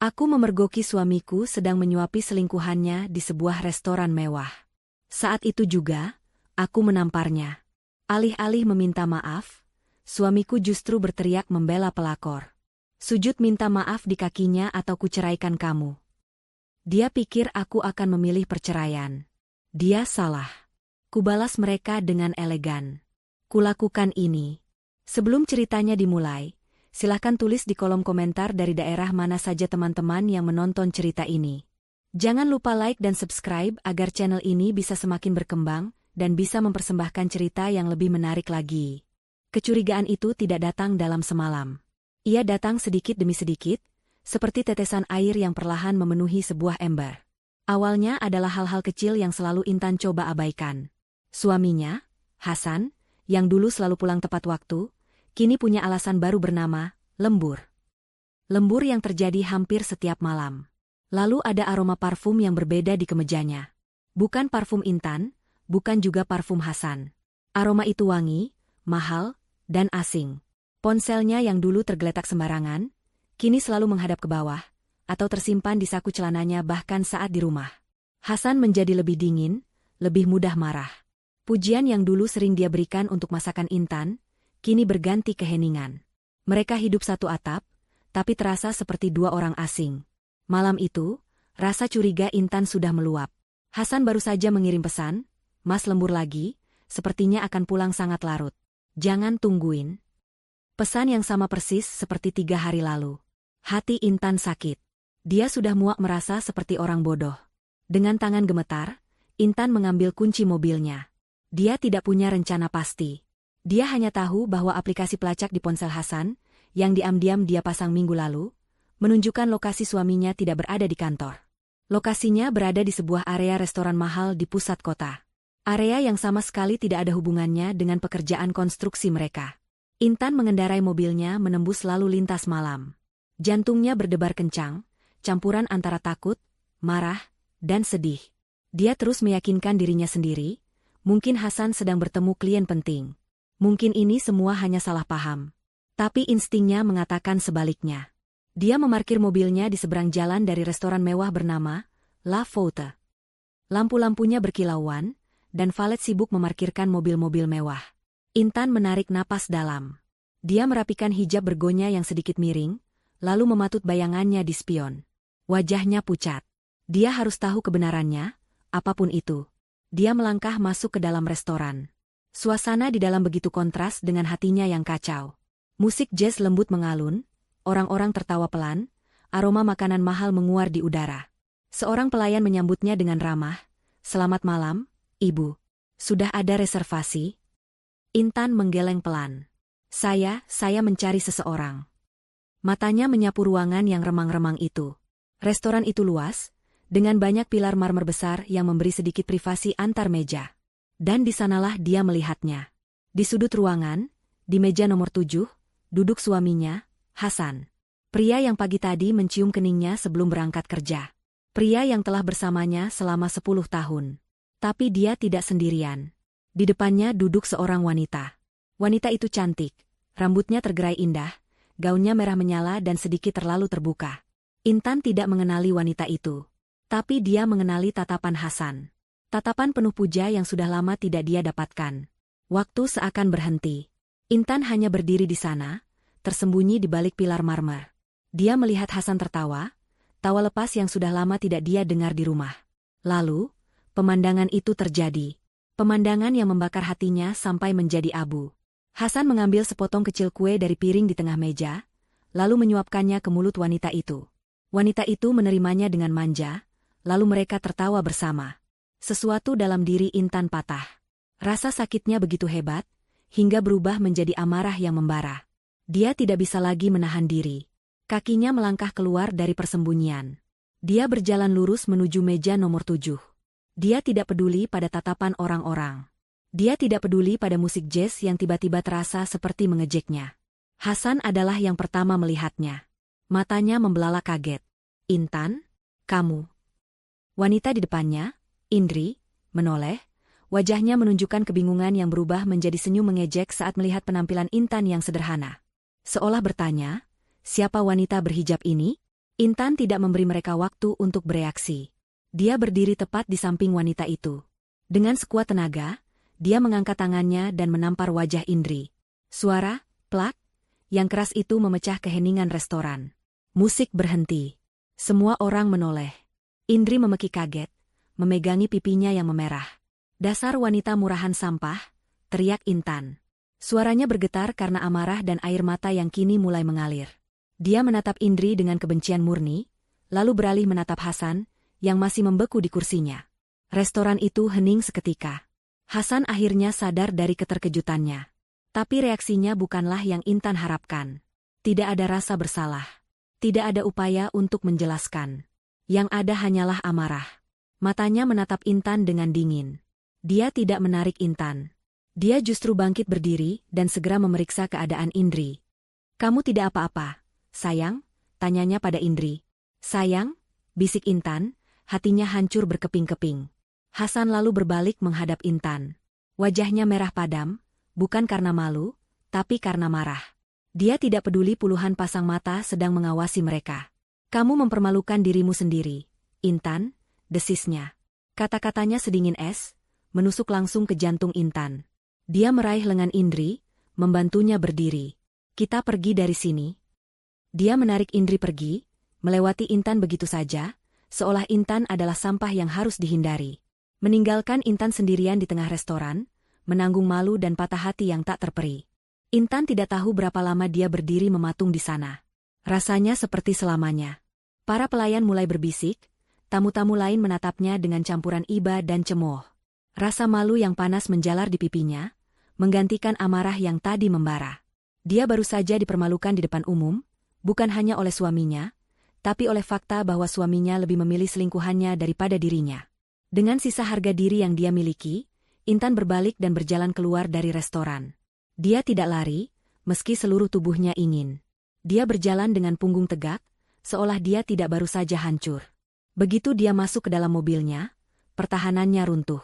Aku memergoki suamiku sedang menyuapi selingkuhannya di sebuah restoran mewah. Saat itu juga, aku menamparnya. Alih-alih meminta maaf, suamiku justru berteriak membela pelakor. Sujud minta maaf di kakinya atau kuceraikan kamu. Dia pikir aku akan memilih perceraian. Dia salah. Kubalas mereka dengan elegan. Kulakukan ini. Sebelum ceritanya dimulai, silahkan tulis di kolom komentar dari daerah mana saja teman-teman yang menonton cerita ini. Jangan lupa like dan subscribe agar channel ini bisa semakin berkembang dan bisa mempersembahkan cerita yang lebih menarik lagi. Kecurigaan itu tidak datang dalam semalam. Ia datang sedikit demi sedikit, seperti tetesan air yang perlahan memenuhi sebuah ember. Awalnya adalah hal-hal kecil yang selalu Intan coba abaikan. Suaminya, Hasan, yang dulu selalu pulang tepat waktu, kini punya alasan baru bernama lembur. Lembur yang terjadi hampir setiap malam. Lalu ada aroma parfum yang berbeda di kemejanya. Bukan parfum Intan, bukan juga parfum Hasan. Aroma itu wangi, mahal, dan asing. Ponselnya yang dulu tergeletak sembarangan, kini selalu menghadap ke bawah, atau tersimpan di saku celananya bahkan saat di rumah. Hasan menjadi lebih dingin, lebih mudah marah. Pujian yang dulu sering dia berikan untuk masakan Intan, kini berganti keheningan. Mereka hidup satu atap, tapi terasa seperti dua orang asing. Malam itu, rasa curiga Intan sudah meluap. Hasan baru saja mengirim pesan, "Mas lembur lagi, sepertinya akan pulang sangat larut. Jangan tungguin." Pesan yang sama persis seperti 3 hari lalu. Hati Intan sakit. Dia sudah muak merasa seperti orang bodoh. Dengan tangan gemetar, Intan mengambil kunci mobilnya. Dia tidak punya rencana pasti. Dia hanya tahu bahwa aplikasi pelacak di ponsel Hasan, yang diam-diam dia pasang minggu lalu, menunjukkan lokasi suaminya tidak berada di kantor. Lokasinya berada di sebuah area restoran mahal di pusat kota. Area yang sama sekali tidak ada hubungannya dengan pekerjaan konstruksi mereka. Intan mengendarai mobilnya menembus lalu lintas malam. Jantungnya berdebar kencang, campuran antara takut, marah, dan sedih. Dia terus meyakinkan dirinya sendiri, mungkin Hasan sedang bertemu klien penting. Mungkin ini semua hanya salah paham. Tapi instingnya mengatakan sebaliknya. Dia memarkir mobilnya di seberang jalan dari restoran mewah bernama La Faute. Lampu-lampunya berkilauan, dan valet sibuk memarkirkan mobil-mobil mewah. Intan menarik napas dalam. Dia merapikan hijab bergonya yang sedikit miring, lalu mematut bayangannya di spion. Wajahnya pucat. Dia harus tahu kebenarannya, apapun itu. Dia melangkah masuk ke dalam restoran. Suasana di dalam begitu kontras dengan hatinya yang kacau. Musik jazz lembut mengalun, orang-orang tertawa pelan, aroma makanan mahal menguar di udara. Seorang pelayan menyambutnya dengan ramah, "Selamat malam, Ibu. Sudah ada reservasi?" Intan menggeleng pelan. Saya mencari seseorang." Matanya menyapu ruangan yang remang-remang itu. Restoran itu luas, dengan banyak pilar marmer besar yang memberi sedikit privasi antar meja. Dan di sanalah dia melihatnya. Di sudut ruangan, di meja nomor 7, duduk suaminya, Hasan. Pria yang pagi tadi mencium keningnya sebelum berangkat kerja. Pria yang telah bersamanya selama 10 tahun. Tapi dia tidak sendirian. Di depannya duduk seorang wanita. Wanita itu cantik, rambutnya tergerai indah, gaunnya merah menyala dan sedikit terlalu terbuka. Intan tidak mengenali wanita itu. Tapi dia mengenali tatapan Hasan. Tatapan penuh puja yang sudah lama tidak dia dapatkan. Waktu seakan berhenti. Intan hanya berdiri di sana, tersembunyi di balik pilar marmer. Dia melihat Hasan tertawa, tawa lepas yang sudah lama tidak dia dengar di rumah. Lalu, pemandangan itu terjadi. Pemandangan yang membakar hatinya sampai menjadi abu. Hasan mengambil sepotong kecil kue dari piring di tengah meja, lalu menyuapkannya ke mulut wanita itu. Wanita itu menerimanya dengan manja, lalu mereka tertawa bersama. Sesuatu dalam diri Intan patah. Rasa sakitnya begitu hebat, hingga berubah menjadi amarah yang membara. Dia tidak bisa lagi menahan diri. Kakinya melangkah keluar dari persembunyian. Dia berjalan lurus menuju meja nomor 7. Dia tidak peduli pada tatapan orang-orang. Dia tidak peduli pada musik jazz yang tiba-tiba terasa seperti mengejeknya. Hasan adalah yang pertama melihatnya. Matanya membelalak kaget. "Intan, kamu." Wanita di depannya, Indri, menoleh, wajahnya menunjukkan kebingungan yang berubah menjadi senyum mengejek saat melihat penampilan Intan yang sederhana. Seolah bertanya, siapa wanita berhijab ini? Intan tidak memberi mereka waktu untuk bereaksi. Dia berdiri tepat di samping wanita itu. Dengan sekuat tenaga, dia mengangkat tangannya dan menampar wajah Indri. Suara, plak, yang keras itu memecah keheningan restoran. Musik berhenti. Semua orang menoleh. Indri memeki kaget, memegangi pipinya yang memerah. "Dasar wanita murahan sampah," teriak Intan. Suaranya bergetar karena amarah dan air mata yang kini mulai mengalir. Dia menatap Indri dengan kebencian murni, lalu beralih menatap Hasan, yang masih membeku di kursinya. Restoran itu hening seketika. Hasan akhirnya sadar dari keterkejutannya. Tapi reaksinya bukanlah yang Intan harapkan. Tidak ada rasa bersalah. Tidak ada upaya untuk menjelaskan. Yang ada hanyalah amarah. Matanya menatap Intan dengan dingin. Dia tidak menarik Intan. Dia justru bangkit berdiri dan segera memeriksa keadaan Indri. "Kamu tidak apa-apa, sayang?" tanyanya pada Indri. "Sayang?" bisik Intan, hatinya hancur berkeping-keping. Hasan lalu berbalik menghadap Intan. Wajahnya merah padam, bukan karena malu, tapi karena marah. Dia tidak peduli puluhan pasang mata sedang mengawasi mereka. "Kamu mempermalukan dirimu sendiri, Intan," desisnya. Kata-katanya sedingin es, menusuk langsung ke jantung Intan. Dia meraih lengan Indri, membantunya berdiri. "Kita pergi dari sini." Dia menarik Indri pergi, melewati Intan begitu saja, seolah Intan adalah sampah yang harus dihindari. Meninggalkan Intan sendirian di tengah restoran, menanggung malu dan patah hati yang tak terperi. Intan tidak tahu berapa lama dia berdiri mematung di sana. Rasanya seperti selamanya. Para pelayan mulai berbisik, tamu-tamu lain menatapnya dengan campuran iba dan cemooh. Rasa malu yang panas menjalar di pipinya, menggantikan amarah yang tadi membara. Dia baru saja dipermalukan di depan umum, bukan hanya oleh suaminya, tapi oleh fakta bahwa suaminya lebih memilih selingkuhannya daripada dirinya. Dengan sisa harga diri yang dia miliki, Intan berbalik dan berjalan keluar dari restoran. Dia tidak lari, meski seluruh tubuhnya ingin. Dia berjalan dengan punggung tegak, seolah dia tidak baru saja hancur. Begitu dia masuk ke dalam mobilnya, pertahanannya runtuh.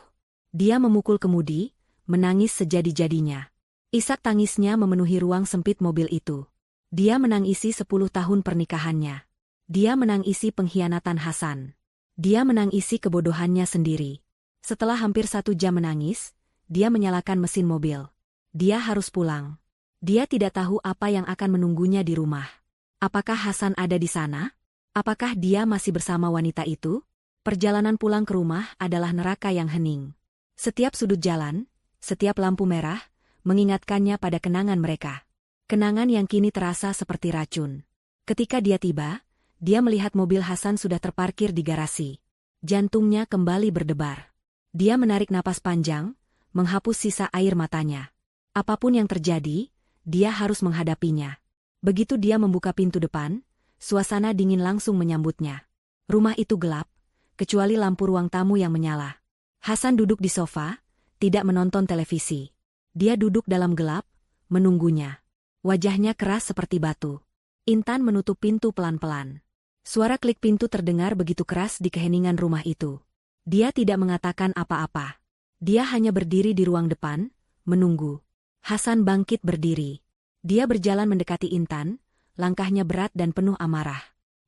Dia memukul kemudi, menangis sejadi-jadinya. Isak tangisnya memenuhi ruang sempit mobil itu. Dia menangisi 10 tahun pernikahannya. Dia menangisi pengkhianatan Hasan. Dia menangisi kebodohannya sendiri. Setelah hampir 1 jam menangis, dia menyalakan mesin mobil. Dia harus pulang. Dia tidak tahu apa yang akan menunggunya di rumah. Apakah Hasan ada di sana? Apakah dia masih bersama wanita itu? Perjalanan pulang ke rumah adalah neraka yang hening. Setiap sudut jalan, setiap lampu merah, mengingatkannya pada kenangan mereka. Kenangan yang kini terasa seperti racun. Ketika dia tiba, dia melihat mobil Hasan sudah terparkir di garasi. Jantungnya kembali berdebar. Dia menarik napas panjang, menghapus sisa air matanya. Apapun yang terjadi, dia harus menghadapinya. Begitu dia membuka pintu depan, suasana dingin langsung menyambutnya. Rumah itu gelap, kecuali lampu ruang tamu yang menyala. Hasan duduk di sofa, tidak menonton televisi. Dia duduk dalam gelap, menunggunya. Wajahnya keras seperti batu. Intan menutup pintu pelan-pelan. Suara klik pintu terdengar begitu keras di keheningan rumah itu. Dia tidak mengatakan apa-apa. Dia hanya berdiri di ruang depan, menunggu. Hasan bangkit berdiri. Dia berjalan mendekati Intan, langkahnya berat dan penuh amarah.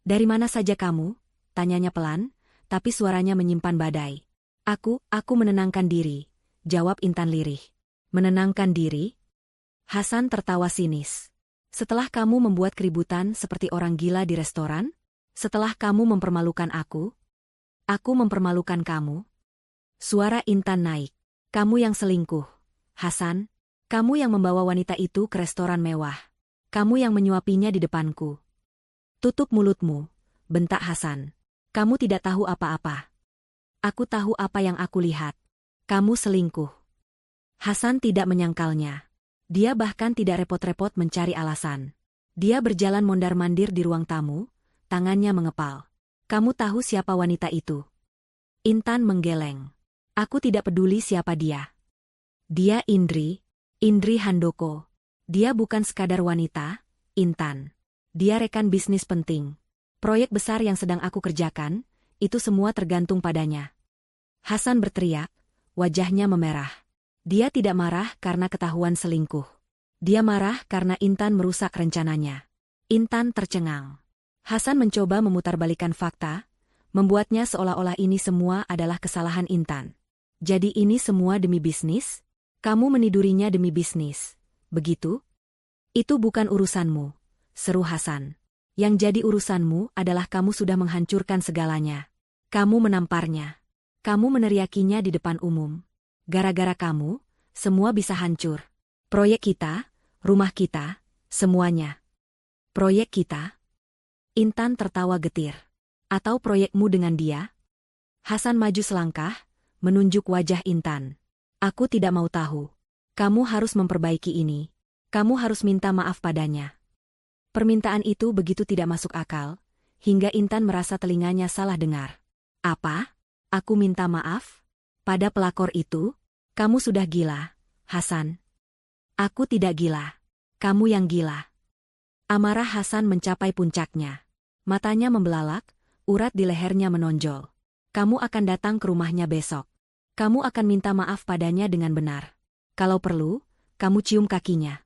"Dari mana saja kamu?" tanyanya pelan, tapi suaranya menyimpan badai. Aku menenangkan diri," jawab Intan lirih. "Menenangkan diri?" Hasan tertawa sinis. "Setelah kamu membuat keributan seperti orang gila di restoran? Setelah kamu mempermalukan aku mempermalukan kamu?" Suara Intan naik. "Kamu yang selingkuh, Hasan. Kamu yang membawa wanita itu ke restoran mewah. Kamu yang menyuapinya di depanku." "Tutup mulutmu," bentak Hasan. "Kamu tidak tahu apa-apa." "Aku tahu apa yang aku lihat. Kamu selingkuh." Hasan tidak menyangkalnya. Dia bahkan tidak repot-repot mencari alasan. Dia berjalan mondar-mandir di ruang tamu, tangannya mengepal. "Kamu tahu siapa wanita itu?" Intan menggeleng. "Aku tidak peduli siapa dia. Dia Indri Handoko. Dia bukan sekadar wanita, Intan. Dia rekan bisnis penting. Proyek besar yang sedang aku kerjakan, itu semua tergantung padanya." Hasan berteriak, wajahnya memerah. Dia tidak marah karena ketahuan selingkuh. Dia marah karena Intan merusak rencananya. Intan tercengang. Hasan mencoba memutarbalikkan fakta, membuatnya seolah-olah ini semua adalah kesalahan Intan. Jadi ini semua demi bisnis? Kamu menidurinya demi bisnis, begitu? Itu bukan urusanmu, seru Hasan. Yang jadi urusanmu adalah kamu sudah menghancurkan segalanya. Kamu menamparnya. Kamu meneriakinya di depan umum. Gara-gara kamu, semua bisa hancur. Proyek kita, rumah kita, semuanya. Proyek kita? Intan tertawa getir. Atau proyekmu dengan dia? Hasan maju selangkah, menunjuk wajah Intan. Aku tidak mau tahu. Kamu harus memperbaiki ini. Kamu harus minta maaf padanya. Permintaan itu begitu tidak masuk akal, hingga Intan merasa telinganya salah dengar. Apa? Aku minta maaf? Pada pelakor itu? Kamu sudah gila, Hasan. Aku tidak gila. Kamu yang gila. Amarah Hasan mencapai puncaknya. Matanya membelalak, urat di lehernya menonjol. Kamu akan datang ke rumahnya besok. Kamu akan minta maaf padanya dengan benar. Kalau perlu, kamu cium kakinya.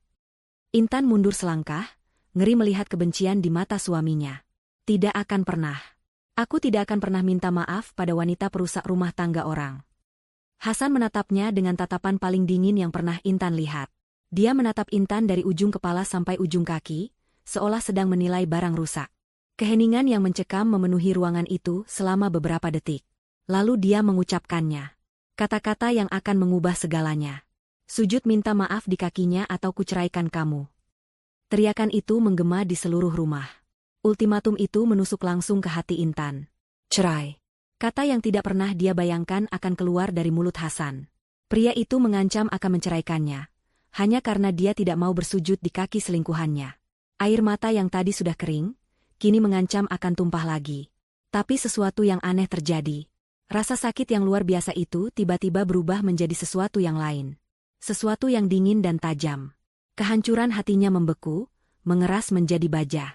Intan mundur selangkah, ngeri melihat kebencian di mata suaminya. Tidak akan pernah. Aku tidak akan pernah minta maaf pada wanita perusak rumah tangga orang. Hasan menatapnya dengan tatapan paling dingin yang pernah Intan lihat. Dia menatap Intan dari ujung kepala sampai ujung kaki, seolah sedang menilai barang rusak. Keheningan yang mencekam memenuhi ruangan itu selama beberapa detik. Lalu dia mengucapkannya. Kata-kata yang akan mengubah segalanya. Sujud minta maaf di kakinya atau kuceraikan kamu. Teriakan itu menggema di seluruh rumah. Ultimatum itu menusuk langsung ke hati Intan. Cerai. Kata yang tidak pernah dia bayangkan akan keluar dari mulut Hasan. Pria itu mengancam akan menceraikannya. Hanya karena dia tidak mau bersujud di kaki selingkuhannya. Air mata yang tadi sudah kering, kini mengancam akan tumpah lagi. Tapi sesuatu yang aneh terjadi. Rasa sakit yang luar biasa itu tiba-tiba berubah menjadi sesuatu yang lain. Sesuatu yang dingin dan tajam. Kehancuran hatinya membeku, mengeras menjadi baja.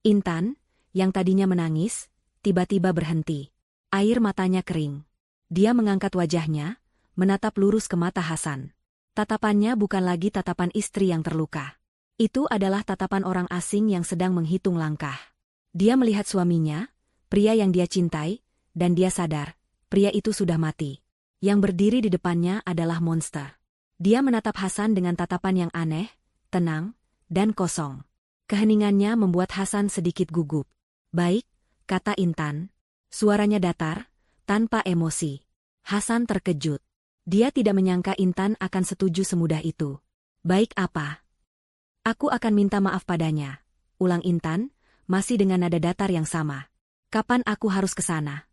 Intan, yang tadinya menangis, tiba-tiba berhenti. Air matanya kering. Dia mengangkat wajahnya, menatap lurus ke mata Hasan. Tatapannya bukan lagi tatapan istri yang terluka. Itu adalah tatapan orang asing yang sedang menghitung langkah. Dia melihat suaminya, pria yang dia cintai, dan dia sadar. Pria itu sudah mati. Yang berdiri di depannya adalah monster. Dia menatap Hasan dengan tatapan yang aneh, tenang, dan kosong. Keheningannya membuat Hasan sedikit gugup. Baik, kata Intan. Suaranya datar, tanpa emosi. Hasan terkejut. Dia tidak menyangka Intan akan setuju semudah itu. Baik apa? Aku akan minta maaf padanya. Ulang Intan, masih dengan nada datar yang sama. Kapan aku harus ke sana?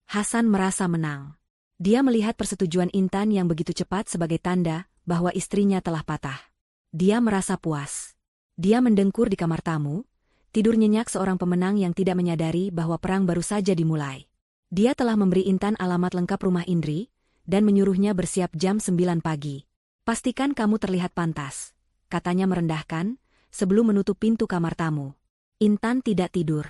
Hasan merasa menang. Dia melihat persetujuan Intan yang begitu cepat sebagai tanda bahwa istrinya telah patah. Dia merasa puas. Dia mendengkur di kamar tamu, tidur nyenyak seorang pemenang yang tidak menyadari bahwa perang baru saja dimulai. Dia telah memberi Intan alamat lengkap rumah Indri, dan menyuruhnya bersiap jam 9 pagi. Pastikan kamu terlihat pantas, katanya merendahkan, sebelum menutup pintu kamar tamu. Intan tidak tidur.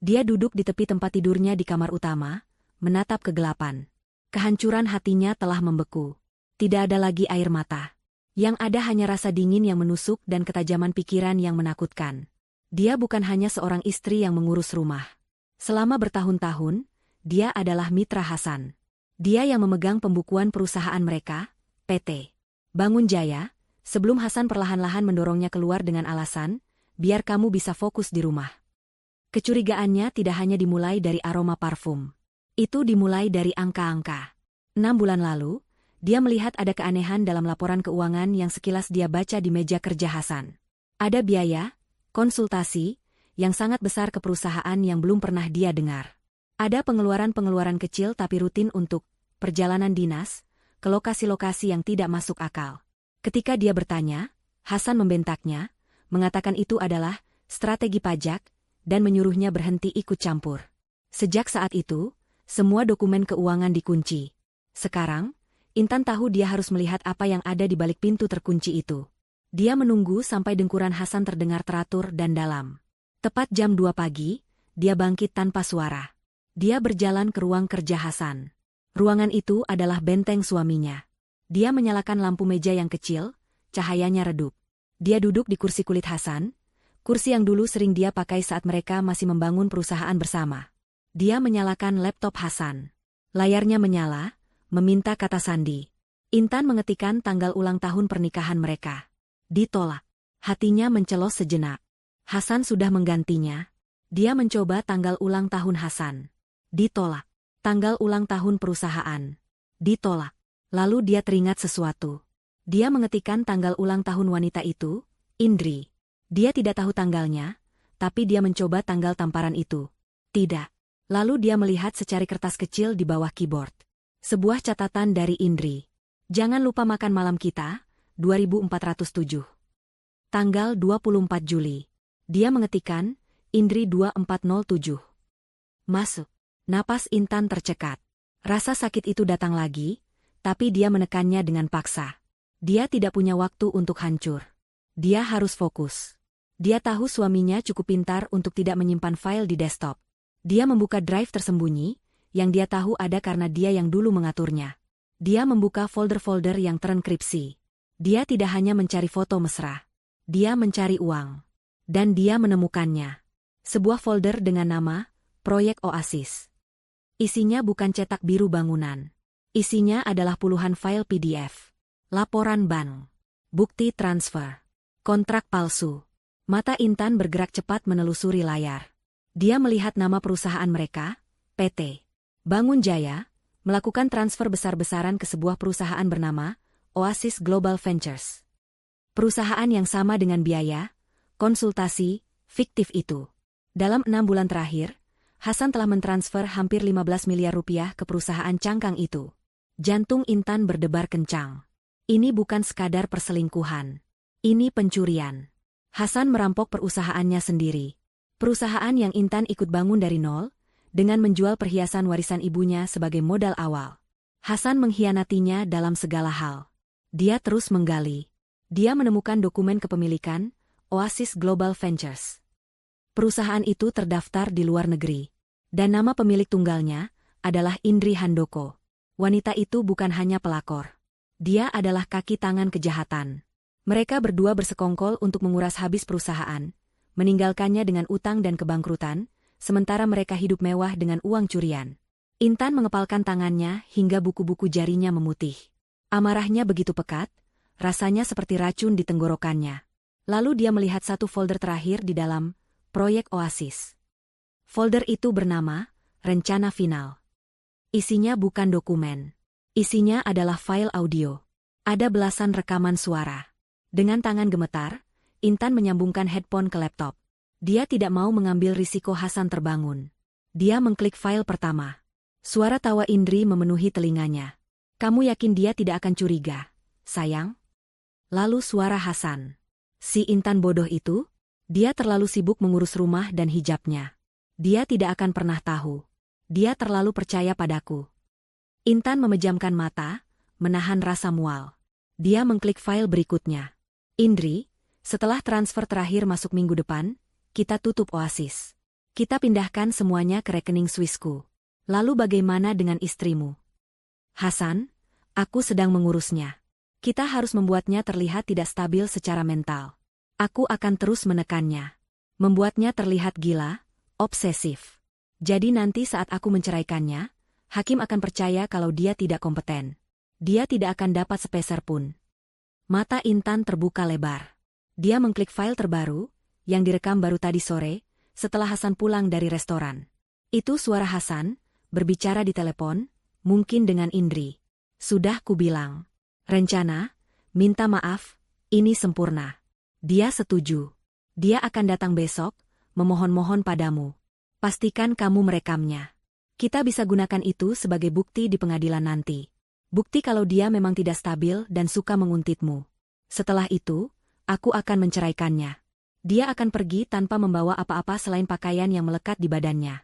Dia duduk di tepi tempat tidurnya di kamar utama, menatap kegelapan. Kehancuran hatinya telah membeku. Tidak ada lagi air mata. Yang ada hanya rasa dingin yang menusuk dan ketajaman pikiran yang menakutkan. Dia bukan hanya seorang istri yang mengurus rumah. Selama bertahun-tahun, dia adalah mitra Hasan. Dia yang memegang pembukuan perusahaan mereka, PT Bangun Jaya, sebelum Hasan perlahan-lahan mendorongnya keluar dengan alasan, biar kamu bisa fokus di rumah. Kecurigaannya tidak hanya dimulai dari aroma parfum. Itu dimulai dari angka-angka. 6 bulan lalu, dia melihat ada keanehan dalam laporan keuangan yang sekilas dia baca di meja kerja Hasan. Ada biaya, konsultasi, yang sangat besar ke perusahaan yang belum pernah dia dengar. Ada pengeluaran-pengeluaran kecil tapi rutin untuk perjalanan dinas, ke lokasi-lokasi yang tidak masuk akal. Ketika dia bertanya, Hasan membentaknya, mengatakan itu adalah strategi pajak, dan menyuruhnya berhenti ikut campur. Sejak saat itu, semua dokumen keuangan dikunci. Sekarang, Intan tahu dia harus melihat apa yang ada di balik pintu terkunci itu. Dia menunggu sampai dengkuran Hasan terdengar teratur dan dalam. Tepat jam 2 pagi, dia bangkit tanpa suara. Dia berjalan ke ruang kerja Hasan. Ruangan itu adalah benteng suaminya. Dia menyalakan lampu meja yang kecil, cahayanya redup. Dia duduk di kursi kulit Hasan, Kursi yang dulu sering dia pakai saat mereka masih membangun perusahaan bersama. Dia menyalakan laptop Hasan. Layarnya menyala, meminta kata sandi. Intan mengetikkan tanggal ulang tahun pernikahan mereka. Ditolak. Hatinya mencelos sejenak. Hasan sudah menggantinya. Dia mencoba tanggal ulang tahun Hasan. Ditolak. Tanggal ulang tahun perusahaan. Ditolak. Lalu dia teringat sesuatu. Dia mengetikkan tanggal ulang tahun wanita itu, Indri. Dia tidak tahu tanggalnya, tapi dia mencoba tanggal tamparan itu. Tidak. Lalu dia melihat secari kertas kecil di bawah keyboard. Sebuah catatan dari Indri. Jangan lupa makan malam kita, 2407. Tanggal 24 Juli. Dia mengetikkan, Indri 2407. Masuk. Napas Intan tercekat. Rasa sakit itu datang lagi, tapi dia menekannya dengan paksa. Dia tidak punya waktu untuk hancur. Dia harus fokus. Dia tahu suaminya cukup pintar untuk tidak menyimpan file di desktop. Dia membuka drive tersembunyi, yang dia tahu ada karena dia yang dulu mengaturnya. Dia membuka folder-folder yang terenkripsi. Dia tidak hanya mencari foto mesra. Dia mencari uang. Dan dia menemukannya. Sebuah folder dengan nama, Proyek Oasis. Isinya bukan cetak biru bangunan. Isinya adalah puluhan file PDF. Laporan bank. Bukti transfer. Kontrak palsu. Mata Intan bergerak cepat menelusuri layar. Dia melihat nama perusahaan mereka, PT Bangun Jaya, melakukan transfer besar-besaran ke sebuah perusahaan bernama Oasis Global Ventures. Perusahaan yang sama dengan biaya konsultasi fiktif itu. Dalam 6 bulan terakhir, Hasan telah mentransfer hampir 15 miliar rupiah ke perusahaan cangkang itu. Jantung Intan berdebar kencang. Ini bukan sekadar perselingkuhan. Ini pencurian. Hasan merampok perusahaannya sendiri. Perusahaan yang Intan ikut bangun dari nol, dengan menjual perhiasan warisan ibunya sebagai modal awal. Hasan mengkhianatinya dalam segala hal. Dia terus menggali. Dia menemukan dokumen kepemilikan, Oasis Global Ventures. Perusahaan itu terdaftar di luar negeri. Dan nama pemilik tunggalnya adalah Indri Handoko. Wanita itu bukan hanya pelakor. Dia adalah kaki tangan kejahatan. Mereka berdua bersekongkol untuk menguras habis perusahaan, meninggalkannya dengan utang dan kebangkrutan, sementara mereka hidup mewah dengan uang curian. Intan mengepalkan tangannya hingga buku-buku jarinya memutih. Amarahnya begitu pekat, rasanya seperti racun di tenggorokannya. Lalu dia melihat satu folder terakhir di dalam Proyek Oasis. Folder itu bernama Rencana Final. Isinya bukan dokumen. Isinya adalah file audio. Ada belasan rekaman suara. Dengan tangan gemetar, Intan menyambungkan headphone ke laptop. Dia tidak mau mengambil risiko Hasan terbangun. Dia mengklik file pertama. Suara tawa Indri memenuhi telinganya. Kamu yakin dia tidak akan curiga, sayang? Lalu suara Hasan. Si Intan bodoh itu, dia terlalu sibuk mengurus rumah dan hijabnya. Dia tidak akan pernah tahu. Dia terlalu percaya padaku. Intan memejamkan mata, menahan rasa mual. Dia mengklik file berikutnya. Indri, setelah transfer terakhir masuk minggu depan, kita tutup Oasis. Kita pindahkan semuanya ke rekening Swissku. Lalu bagaimana dengan istrimu? Hasan, aku sedang mengurusnya. Kita harus membuatnya terlihat tidak stabil secara mental. Aku akan terus menekannya. Membuatnya terlihat gila, obsesif. Jadi nanti saat aku menceraikannya, hakim akan percaya kalau dia tidak kompeten. Dia tidak akan dapat sepeser pun. Mata Intan terbuka lebar. Dia mengklik file terbaru, yang direkam baru tadi sore, setelah Hasan pulang dari restoran. Itu suara Hasan, berbicara di telepon, mungkin dengan Indri. Sudah kubilang. Rencana, minta maaf, ini sempurna. Dia setuju. Dia akan datang besok, memohon-mohon padamu. Pastikan kamu merekamnya. Kita bisa gunakan itu sebagai bukti di pengadilan nanti. Bukti kalau dia memang tidak stabil dan suka menguntitmu. Setelah itu, aku akan menceraikannya. Dia akan pergi tanpa membawa apa-apa selain pakaian yang melekat di badannya.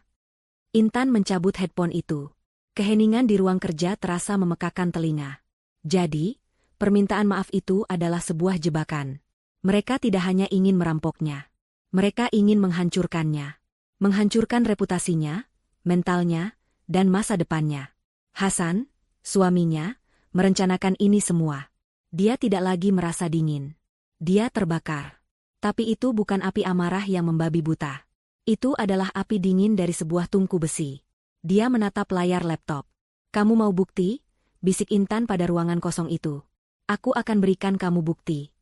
Intan mencabut headphone itu. Keheningan di ruang kerja terasa memekakan telinga. Jadi, permintaan maaf itu adalah sebuah jebakan. Mereka tidak hanya ingin merampoknya. Mereka ingin menghancurkannya. Menghancurkan reputasinya, mentalnya, dan masa depannya. Hasan, suaminya, merencanakan ini semua. Dia tidak lagi merasa dingin. Dia terbakar. Tapi itu bukan api amarah yang membabi buta. Itu adalah api dingin dari sebuah tungku besi. Dia menatap layar laptop. "Kamu mau bukti?" bisik Intan pada ruangan kosong itu. "Aku akan berikan kamu bukti."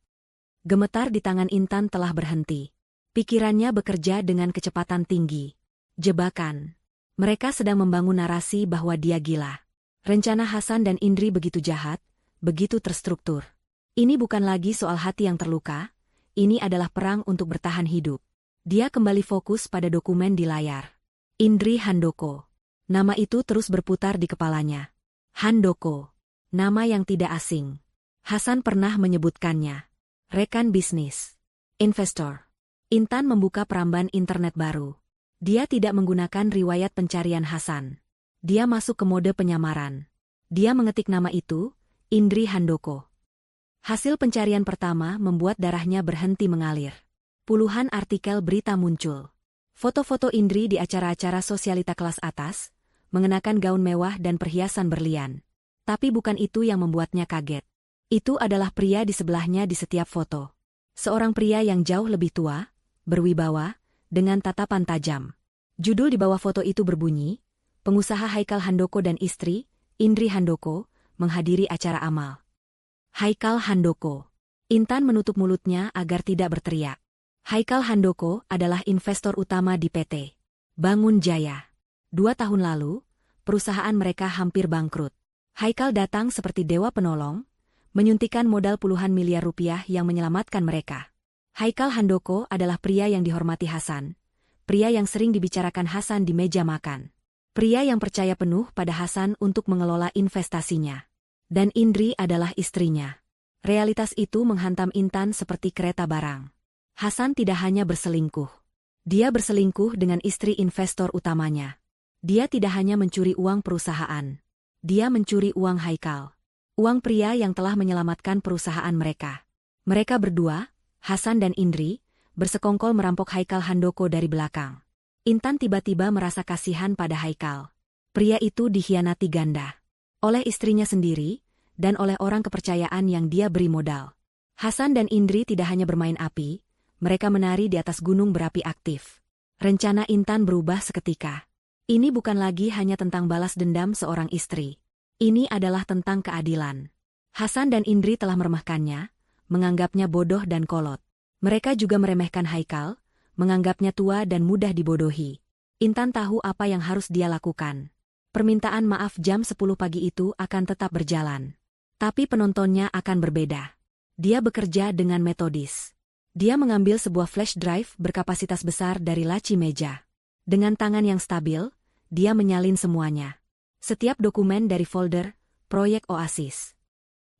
Gemetar di tangan Intan telah berhenti. Pikirannya bekerja dengan kecepatan tinggi. Jebakan. Mereka sedang membangun narasi bahwa dia gila. Rencana Hasan dan Indri begitu jahat, begitu terstruktur. Ini bukan lagi soal hati yang terluka, ini adalah perang untuk bertahan hidup. Dia kembali fokus pada dokumen di layar. Indri Handoko. Nama itu terus berputar di kepalanya. Handoko. Nama yang tidak asing. Hasan pernah menyebutkannya. Rekan bisnis. Investor. Intan membuka peramban internet baru. Dia tidak menggunakan riwayat pencarian Hasan. Dia masuk ke mode penyamaran. Dia mengetik nama itu, Indri Handoko. Hasil pencarian pertama membuat darahnya berhenti mengalir. Puluhan artikel berita muncul. Foto-foto Indri di acara-acara sosialita kelas atas, mengenakan gaun mewah dan perhiasan berlian. Tapi bukan itu yang membuatnya kaget. Itu adalah pria di sebelahnya di setiap foto. Seorang pria yang jauh lebih tua, berwibawa, dengan tatapan tajam. Judul di bawah foto itu berbunyi, "Pengusaha Haikal Handoko dan istri, Indri Handoko, menghadiri acara amal." Haikal Handoko. Intan menutup mulutnya agar tidak berteriak. Haikal Handoko adalah investor utama di PT Bangun Jaya. 2 tahun lalu, perusahaan mereka hampir bangkrut. Haikal datang seperti dewa penolong, menyuntikkan modal puluhan miliar rupiah yang menyelamatkan mereka. Haikal Handoko adalah pria yang dihormati Hasan, pria yang sering dibicarakan Hasan di meja makan, pria yang percaya penuh pada Hasan untuk mengelola investasinya. Dan Indri adalah istrinya. Realitas itu menghantam Intan seperti kereta barang. Hasan tidak hanya berselingkuh. Dia berselingkuh dengan istri investor utamanya. Dia tidak hanya mencuri uang perusahaan. Dia mencuri uang Haikal. Uang pria yang telah menyelamatkan perusahaan mereka. Mereka berdua, Hasan dan Indri, bersekongkol merampok Haikal Handoko dari belakang. Intan tiba-tiba merasa kasihan pada Haikal. Pria itu dikhianati ganda. Oleh istrinya sendiri, dan oleh orang kepercayaan yang dia beri modal. Hasan dan Indri tidak hanya bermain api, mereka menari di atas gunung berapi aktif. Rencana Intan berubah seketika. Ini bukan lagi hanya tentang balas dendam seorang istri. Ini adalah tentang keadilan. Hasan dan Indri telah meremehkannya, menganggapnya bodoh dan kolot. Mereka juga meremehkan Haikal, menganggapnya tua dan mudah dibodohi. Intan tahu apa yang harus dia lakukan. Permintaan maaf jam 10 pagi itu akan tetap berjalan. Tapi penontonnya akan berbeda. Dia bekerja dengan metodis. Dia mengambil sebuah flash drive berkapasitas besar dari laci meja. Dengan tangan yang stabil, dia menyalin semuanya. Setiap dokumen dari folder, proyek Oasis.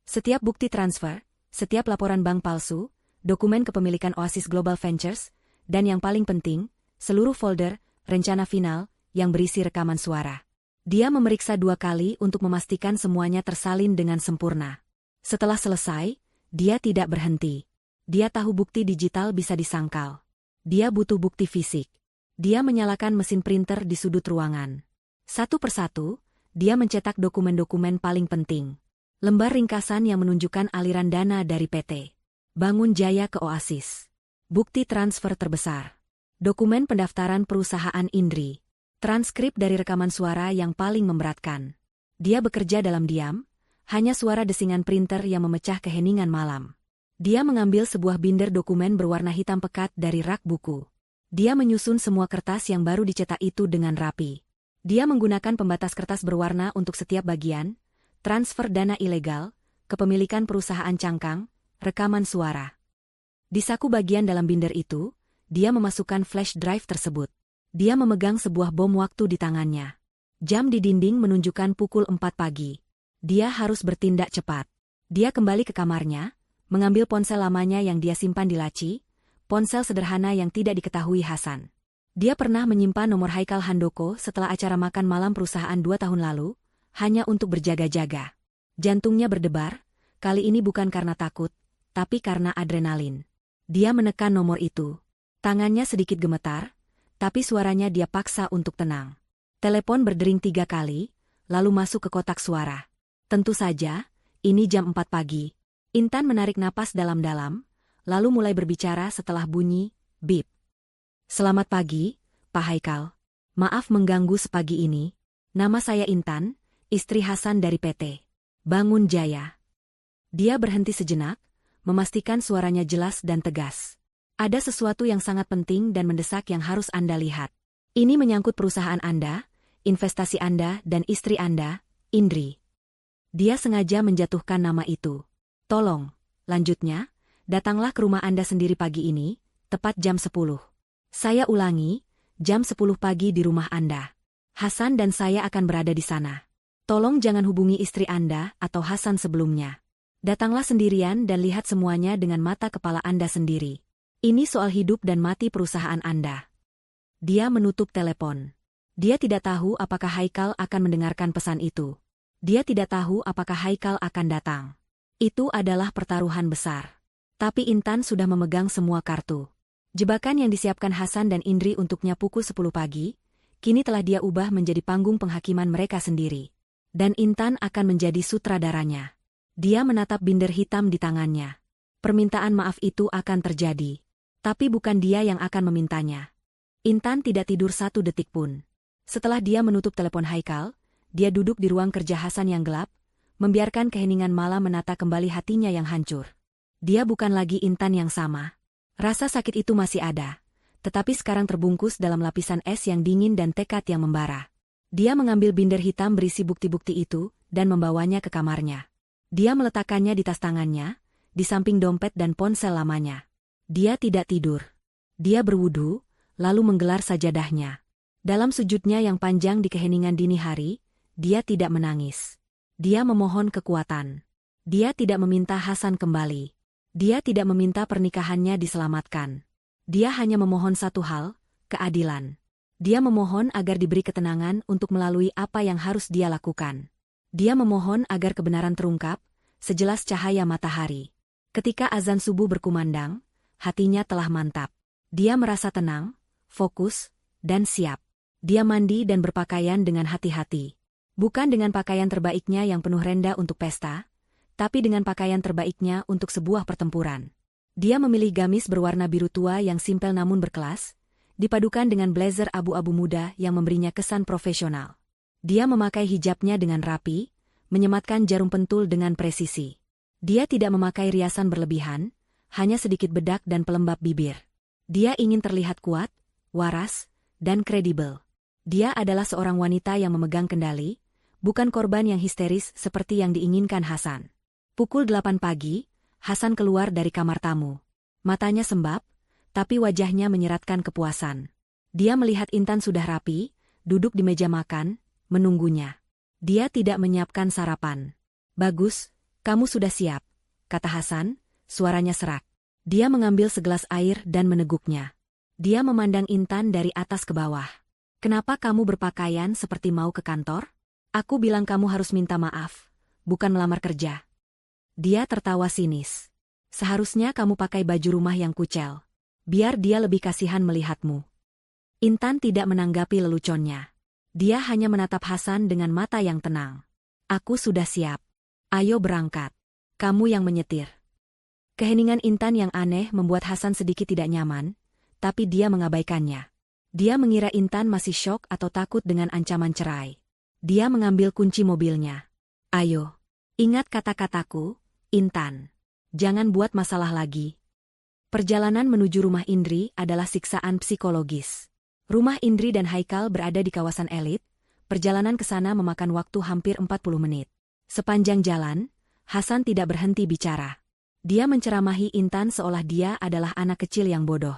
Setiap bukti transfer, setiap laporan bank palsu, dokumen kepemilikan Oasis Global Ventures, dan yang paling penting, seluruh folder, rencana final, yang berisi rekaman suara. Dia memeriksa 2 kali untuk memastikan semuanya tersalin dengan sempurna. Setelah selesai, dia tidak berhenti. Dia tahu bukti digital bisa disangkal. Dia butuh bukti fisik. Dia menyalakan mesin printer di sudut ruangan. Satu persatu, dia mencetak dokumen-dokumen paling penting. Lembar ringkasan yang menunjukkan aliran dana dari PT Bangun Jaya ke Oasis. Bukti transfer terbesar. Dokumen pendaftaran perusahaan Indri. Transkrip dari rekaman suara yang paling memberatkan. Dia bekerja dalam diam, hanya suara desingan printer yang memecah keheningan malam. Dia mengambil sebuah binder dokumen berwarna hitam pekat dari rak buku. Dia menyusun semua kertas yang baru dicetak itu dengan rapi. Dia menggunakan pembatas kertas berwarna untuk setiap bagian, transfer dana ilegal, kepemilikan perusahaan cangkang, rekaman suara. Di saku bagian dalam binder itu, dia memasukkan flash drive tersebut. Dia memegang sebuah bom waktu di tangannya. Jam di dinding menunjukkan pukul 4 pagi. Dia harus bertindak cepat. Dia kembali ke kamarnya, mengambil ponsel lamanya yang dia simpan di laci, ponsel sederhana yang tidak diketahui Hasan. Dia pernah menyimpan nomor Haikal Handoko setelah acara makan malam perusahaan 2 tahun lalu, hanya untuk berjaga-jaga. Jantungnya berdebar, kali ini bukan karena takut, tapi karena adrenalin. Dia menekan nomor itu. Tangannya sedikit gemetar, tapi suaranya dia paksa untuk tenang. Telepon berdering 3 kali, lalu masuk ke kotak suara. Tentu saja, ini jam 4 pagi. Intan menarik napas dalam-dalam, lalu mulai berbicara setelah bunyi, bip. Selamat pagi, Pak Haikal. Maaf mengganggu sepagi ini. Nama saya Intan, istri Hasan dari PT Bangun Jaya. Dia berhenti sejenak, memastikan suaranya jelas dan tegas. Ada sesuatu yang sangat penting dan mendesak yang harus Anda lihat. Ini menyangkut perusahaan Anda, investasi Anda dan istri Anda, Indri. Dia sengaja menjatuhkan nama itu. Tolong, lanjutnya, datanglah ke rumah Anda sendiri pagi ini, tepat jam 10. Saya ulangi, jam 10 pagi di rumah Anda. Hasan dan saya akan berada di sana. Tolong jangan hubungi istri Anda atau Hasan sebelumnya. Datanglah sendirian dan lihat semuanya dengan mata kepala Anda sendiri. Ini soal hidup dan mati perusahaan Anda. Dia menutup telepon. Dia tidak tahu apakah Haikal akan mendengarkan pesan itu. Dia tidak tahu apakah Haikal akan datang. Itu adalah pertaruhan besar. Tapi Intan sudah memegang semua kartu. Jebakan yang disiapkan Hasan dan Indri untuknya pukul 10 pagi, kini telah dia ubah menjadi panggung penghakiman mereka sendiri. Dan Intan akan menjadi sutradaranya. Dia menatap binder hitam di tangannya. Permintaan maaf itu akan terjadi. Tapi bukan dia yang akan memintanya. Intan tidak tidur satu detik pun. Setelah dia menutup telepon Haikal, dia duduk di ruang kerja Hasan yang gelap, membiarkan keheningan malam menata kembali hatinya yang hancur. Dia bukan lagi Intan yang sama. Rasa sakit itu masih ada, tetapi sekarang terbungkus dalam lapisan es yang dingin dan tekad yang membara. Dia mengambil binder hitam berisi bukti-bukti itu dan membawanya ke kamarnya. Dia meletakkannya di tas tangannya, di samping dompet dan ponsel lamanya. Dia tidak tidur. Dia berwudu, lalu menggelar sajadahnya. Dalam sujudnya yang panjang di keheningan dini hari, dia tidak menangis. Dia memohon kekuatan. Dia tidak meminta Hasan kembali. Dia tidak meminta pernikahannya diselamatkan. Dia hanya memohon satu hal, keadilan. Dia memohon agar diberi ketenangan untuk melalui apa yang harus dia lakukan. Dia memohon agar kebenaran terungkap, sejelas cahaya matahari. Ketika azan subuh berkumandang, hatinya telah mantap. Dia merasa tenang, fokus, dan siap. Dia mandi dan berpakaian dengan hati-hati. Bukan dengan pakaian terbaiknya yang penuh renda untuk pesta, tapi dengan pakaian terbaiknya untuk sebuah pertempuran. Dia memilih gamis berwarna biru tua yang simpel namun berkelas, dipadukan dengan blazer abu-abu muda yang memberinya kesan profesional. Dia memakai hijabnya dengan rapi, menyematkan jarum pentul dengan presisi. Dia tidak memakai riasan berlebihan, hanya sedikit bedak dan pelembab bibir. Dia ingin terlihat kuat, waras, dan kredibel. Dia adalah seorang wanita yang memegang kendali, bukan korban yang histeris seperti yang diinginkan Hasan. Pukul 8 pagi, Hasan keluar dari kamar tamu. Matanya sembab, tapi wajahnya menyeratkan kepuasan. Dia melihat Intan sudah rapi, duduk di meja makan, menunggunya. Dia tidak menyiapkan sarapan. "Bagus, kamu sudah siap," kata Hasan, suaranya serak. Dia mengambil segelas air dan meneguknya. Dia memandang Intan dari atas ke bawah. "Kenapa kamu berpakaian seperti mau ke kantor? Aku bilang kamu harus minta maaf, bukan melamar kerja." Dia tertawa sinis. "Seharusnya kamu pakai baju rumah yang kucel. Biar dia lebih kasihan melihatmu." Intan tidak menanggapi leluconnya. Dia hanya menatap Hasan dengan mata yang tenang. "Aku sudah siap. Ayo berangkat. Kamu yang menyetir." Keheningan Intan yang aneh membuat Hasan sedikit tidak nyaman, tapi dia mengabaikannya. Dia mengira Intan masih syok atau takut dengan ancaman cerai. Dia mengambil kunci mobilnya. "Ayo. Ingat kata-kataku, Intan. Jangan buat masalah lagi." Perjalanan menuju rumah Indri adalah siksaan psikologis. Rumah Indri dan Haikal berada di kawasan elit, perjalanan ke sana memakan waktu hampir 40 menit. Sepanjang jalan, Hasan tidak berhenti bicara. Dia menceramahi Intan seolah dia adalah anak kecil yang bodoh.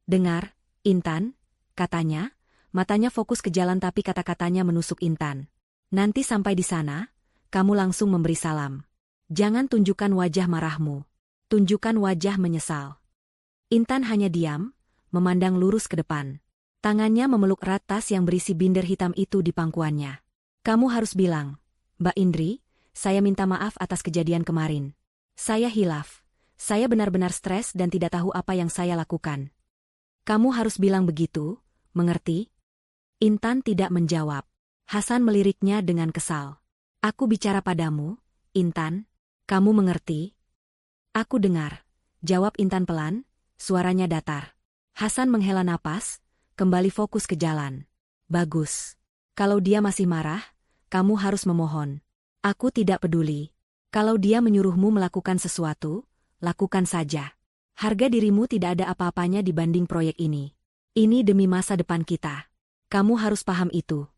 "Dengar, Intan," katanya, matanya fokus ke jalan tapi kata-katanya menusuk Intan. "Nanti sampai di sana, kamu langsung memberi salam. Jangan tunjukkan wajah marahmu. Tunjukkan wajah menyesal." Intan hanya diam, memandang lurus ke depan. Tangannya memeluk erat tas yang berisi binder hitam itu di pangkuannya. "Kamu harus bilang, Mbak Indri, saya minta maaf atas kejadian kemarin. Saya hilaf. Saya benar-benar stres dan tidak tahu apa yang saya lakukan. Kamu harus bilang begitu, mengerti?" Intan tidak menjawab. Hasan meliriknya dengan kesal. "Aku bicara padamu, Intan. Kamu mengerti?" "Aku dengar. Jawab Intan pelan, suaranya datar. Hasan menghela napas, kembali fokus ke jalan. Bagus. Kalau dia masih marah, kamu harus memohon. Aku tidak peduli. Kalau dia menyuruhmu melakukan sesuatu, lakukan saja. Harga dirimu tidak ada apa-apanya dibanding proyek ini. Ini demi masa depan kita. Kamu harus paham itu.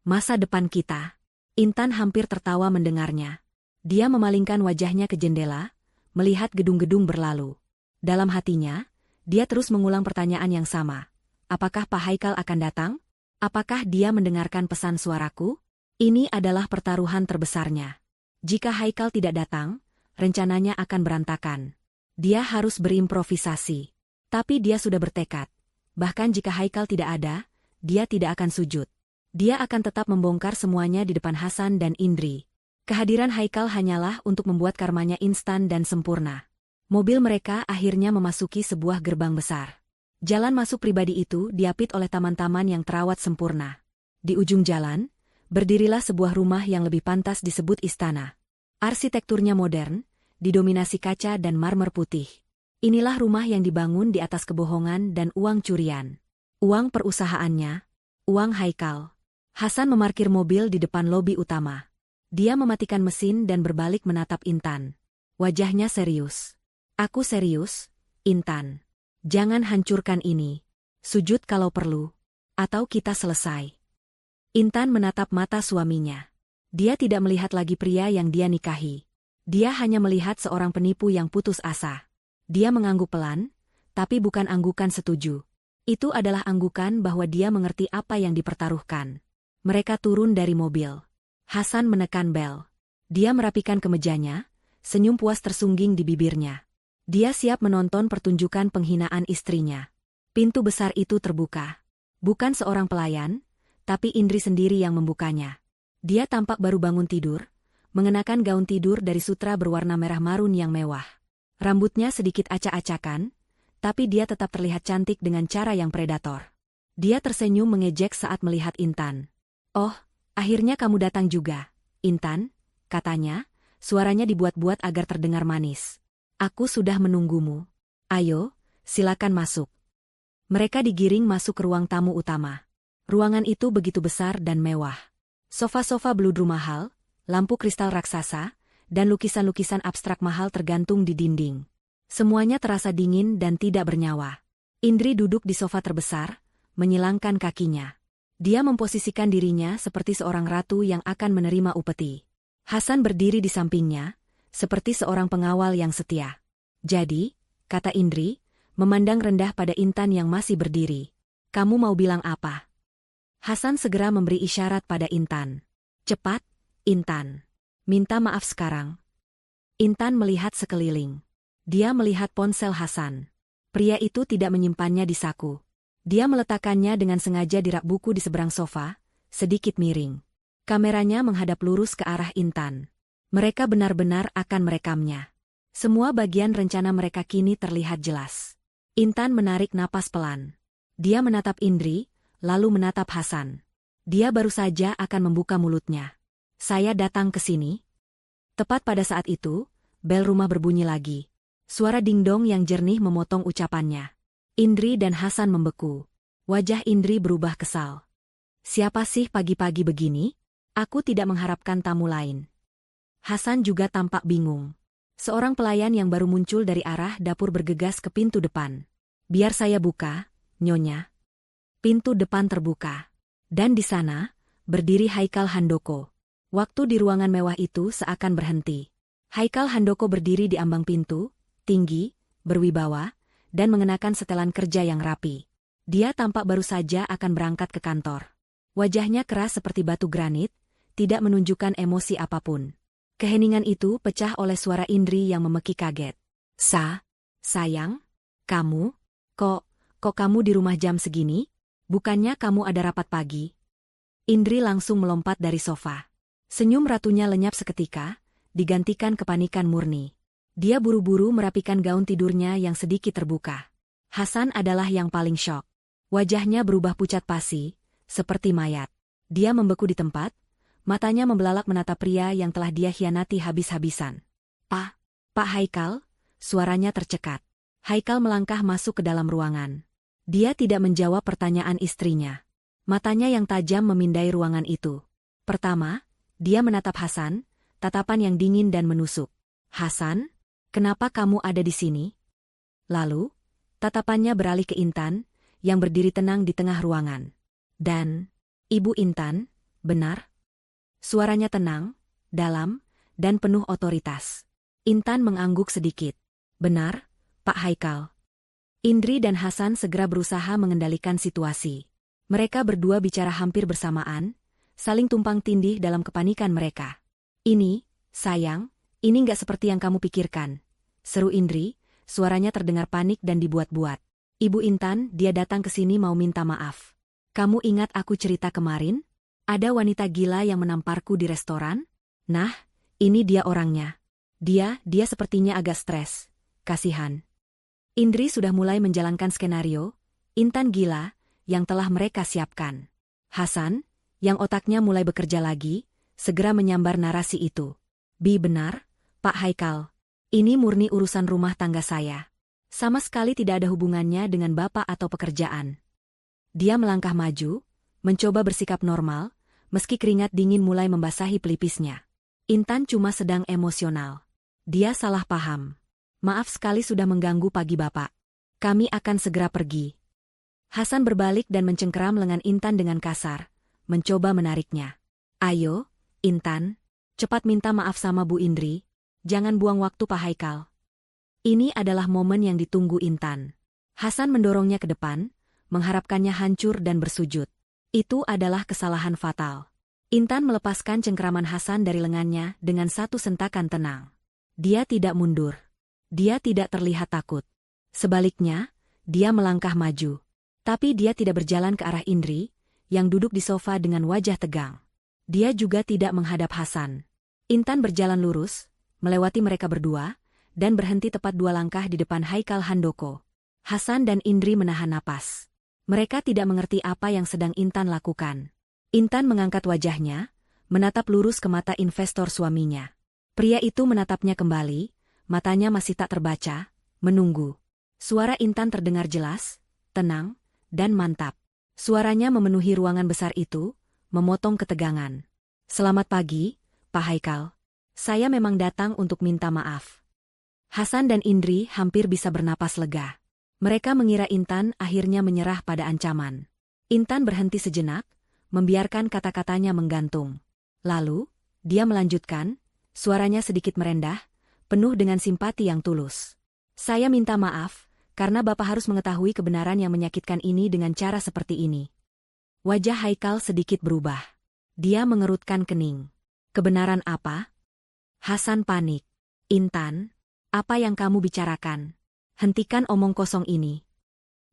Masa depan kita. Intan hampir tertawa mendengarnya. Dia memalingkan wajahnya ke jendela, melihat gedung-gedung berlalu. Dalam hatinya, dia terus mengulang pertanyaan yang sama. Apakah Pak Haikal akan datang? Apakah dia mendengarkan pesan suaraku? Ini adalah pertaruhan terbesarnya. Jika Haikal tidak datang, rencananya akan berantakan. Dia harus berimprovisasi. Tapi dia sudah bertekad. Bahkan jika Haikal tidak ada, dia tidak akan sujud. Dia akan tetap membongkar semuanya di depan Hasan dan Indri. Kehadiran Haikal hanyalah untuk membuat karmanya instan dan sempurna. Mobil mereka akhirnya memasuki sebuah gerbang besar. Jalan masuk pribadi itu diapit oleh taman-taman yang terawat sempurna. Di ujung jalan, berdirilah sebuah rumah yang lebih pantas disebut istana. Arsitekturnya modern, didominasi kaca dan marmer putih. Inilah rumah yang dibangun di atas kebohongan dan uang curian. Uang perusahaannya, uang Haikal. Hasan memarkir mobil di depan lobi utama. Dia mematikan mesin dan berbalik menatap Intan. Wajahnya serius. Aku serius, Intan. Jangan hancurkan ini. Sujud kalau perlu. Atau kita selesai. Intan menatap mata suaminya. Dia tidak melihat lagi pria yang dia nikahi. Dia hanya melihat seorang penipu yang putus asa. Dia mengangguk pelan, tapi bukan anggukan setuju. Itu adalah anggukan bahwa dia mengerti apa yang dipertaruhkan. Mereka turun dari mobil. Hasan menekan bel. Dia merapikan kemejanya, senyum puas tersungging di bibirnya. Dia siap menonton pertunjukan penghinaan istrinya. Pintu besar itu terbuka. Bukan seorang pelayan, tapi Indri sendiri yang membukanya. Dia tampak baru bangun tidur, mengenakan gaun tidur dari sutra berwarna merah marun yang mewah. Rambutnya sedikit acak-acakan, tapi dia tetap terlihat cantik dengan cara yang predator. Dia tersenyum mengejek saat melihat Intan. "Oh, akhirnya kamu datang juga, Intan," katanya, suaranya dibuat-buat agar terdengar manis. "Aku sudah menunggumu. Ayo, silakan masuk." Mereka digiring masuk ke ruang tamu utama. Ruangan itu begitu besar dan mewah. Sofa-sofa beludru mahal, lampu kristal raksasa, dan lukisan-lukisan abstrak mahal tergantung di dinding. Semuanya terasa dingin dan tidak bernyawa. Indri duduk di sofa terbesar, menyilangkan kakinya. Dia memposisikan dirinya seperti seorang ratu yang akan menerima upeti. Hasan berdiri di sampingnya, seperti seorang pengawal yang setia. "Jadi," kata Indri, memandang rendah pada Intan yang masih berdiri. "Kamu mau bilang apa?" Hasan segera memberi isyarat pada Intan. "Cepat, Intan. Minta maaf sekarang." Intan melihat sekeliling. Dia melihat ponsel Hasan. Pria itu tidak menyimpannya di saku. Dia meletakkannya dengan sengaja di rak buku di seberang sofa, sedikit miring. Kameranya menghadap lurus ke arah Intan. Mereka benar-benar akan merekamnya. Semua bagian rencana mereka kini terlihat jelas. Intan menarik napas pelan. Dia menatap Indri, lalu menatap Hasan. Dia baru saja akan membuka mulutnya. "Saya datang ke sini." Tepat pada saat itu, bel rumah berbunyi lagi. Suara dingdong yang jernih memotong ucapannya. Indri dan Hasan membeku. Wajah Indri berubah kesal. "Siapa sih pagi-pagi begini? Aku tidak mengharapkan tamu lain." Hasan juga tampak bingung. Seorang pelayan yang baru muncul dari arah dapur bergegas ke pintu depan. "Biar saya buka, Nyonya." Pintu depan terbuka. Dan di sana, berdiri Haikal Handoko. Waktu di ruangan mewah itu seakan berhenti. Haikal Handoko berdiri di ambang pintu, tinggi, berwibawa, dan mengenakan setelan kerja yang rapi. Dia tampak baru saja akan berangkat ke kantor. Wajahnya keras seperti batu granit, tidak menunjukkan emosi apapun. Keheningan itu pecah oleh suara Indri yang memeki kaget. Sayang, kamu, kok kamu di rumah jam segini? Bukannya kamu ada rapat pagi?" Indri langsung melompat dari sofa. Senyum ratunya lenyap seketika, digantikan kepanikan murni. Dia buru-buru merapikan gaun tidurnya yang sedikit terbuka. Hasan adalah yang paling syok. Wajahnya berubah pucat pasi, seperti mayat. Dia membeku di tempat, matanya membelalak menatap pria yang telah dia khianati habis-habisan. Pak Haikal, suaranya tercekat. Haikal melangkah masuk ke dalam ruangan. Dia tidak menjawab pertanyaan istrinya. Matanya yang tajam memindai ruangan itu. Pertama, dia menatap Hasan, tatapan yang dingin dan menusuk. "Hasan, kenapa kamu ada di sini?" Lalu, tatapannya beralih ke Intan, yang berdiri tenang di tengah ruangan. "Dan, Ibu Intan, benar?" Suaranya tenang, dalam, dan penuh otoritas. Intan mengangguk sedikit. "Benar, Pak Haikal." Indri dan Hasan segera berusaha mengendalikan situasi. Mereka berdua bicara hampir bersamaan, saling tumpang tindih dalam kepanikan mereka. "Ini, sayang, ini nggak seperti yang kamu pikirkan," seru Indri, suaranya terdengar panik dan dibuat-buat. "Ibu Intan, dia datang ke sini mau minta maaf. Kamu ingat aku cerita kemarin? Ada wanita gila yang menamparku di restoran? Nah, ini dia orangnya. Dia sepertinya agak stres. Kasihan." Indri sudah mulai menjalankan skenario Intan gila yang telah mereka siapkan. Hasan, yang otaknya mulai bekerja lagi, segera menyambar narasi itu. Benar, Pak Haikal. Ini murni urusan rumah tangga saya. Sama sekali tidak ada hubungannya dengan bapak atau pekerjaan." Dia melangkah maju, mencoba bersikap normal, meski keringat dingin mulai membasahi pelipisnya. Intan cuma sedang emosional. Dia salah paham. "Maaf sekali sudah mengganggu pagi bapak. Kami akan segera pergi." Hasan berbalik dan mencengkeram lengan Intan dengan kasar, mencoba menariknya. "Ayo, Intan, cepat minta maaf sama Bu Indri. Jangan buang waktu Pak Haikal." Ini adalah momen yang ditunggu Intan. Hasan mendorongnya ke depan, mengharapkannya hancur dan bersujud. Itu adalah kesalahan fatal. Intan melepaskan cengkeraman Hasan dari lengannya dengan satu sentakan tenang. Dia tidak mundur. Dia tidak terlihat takut. Sebaliknya, dia melangkah maju. Tapi dia tidak berjalan ke arah Indri, yang duduk di sofa dengan wajah tegang. Dia juga tidak menghadap Hasan. Intan berjalan lurus, melewati mereka berdua, dan berhenti tepat 2 langkah di depan Haikal Handoko. Hasan dan Indri menahan napas. Mereka tidak mengerti apa yang sedang Intan lakukan. Intan mengangkat wajahnya, menatap lurus ke mata investor suaminya. Pria itu menatapnya kembali, matanya masih tak terbaca, menunggu. Suara Intan terdengar jelas, tenang, dan mantap. Suaranya memenuhi ruangan besar itu, memotong ketegangan. "Selamat pagi, Pak Haikal. Saya memang datang untuk minta maaf." Hasan dan Indri hampir bisa bernapas lega. Mereka mengira Intan akhirnya menyerah pada ancaman. Intan berhenti sejenak, membiarkan kata-katanya menggantung. Lalu, dia melanjutkan, suaranya sedikit merendah, penuh dengan simpati yang tulus. "Saya minta maaf, karena Bapak harus mengetahui kebenaran yang menyakitkan ini dengan cara seperti ini." Wajah Haikal sedikit berubah. Dia mengerutkan kening. "Kebenaran apa?" Hasan panik. "Intan, apa yang kamu bicarakan? Hentikan omong kosong ini."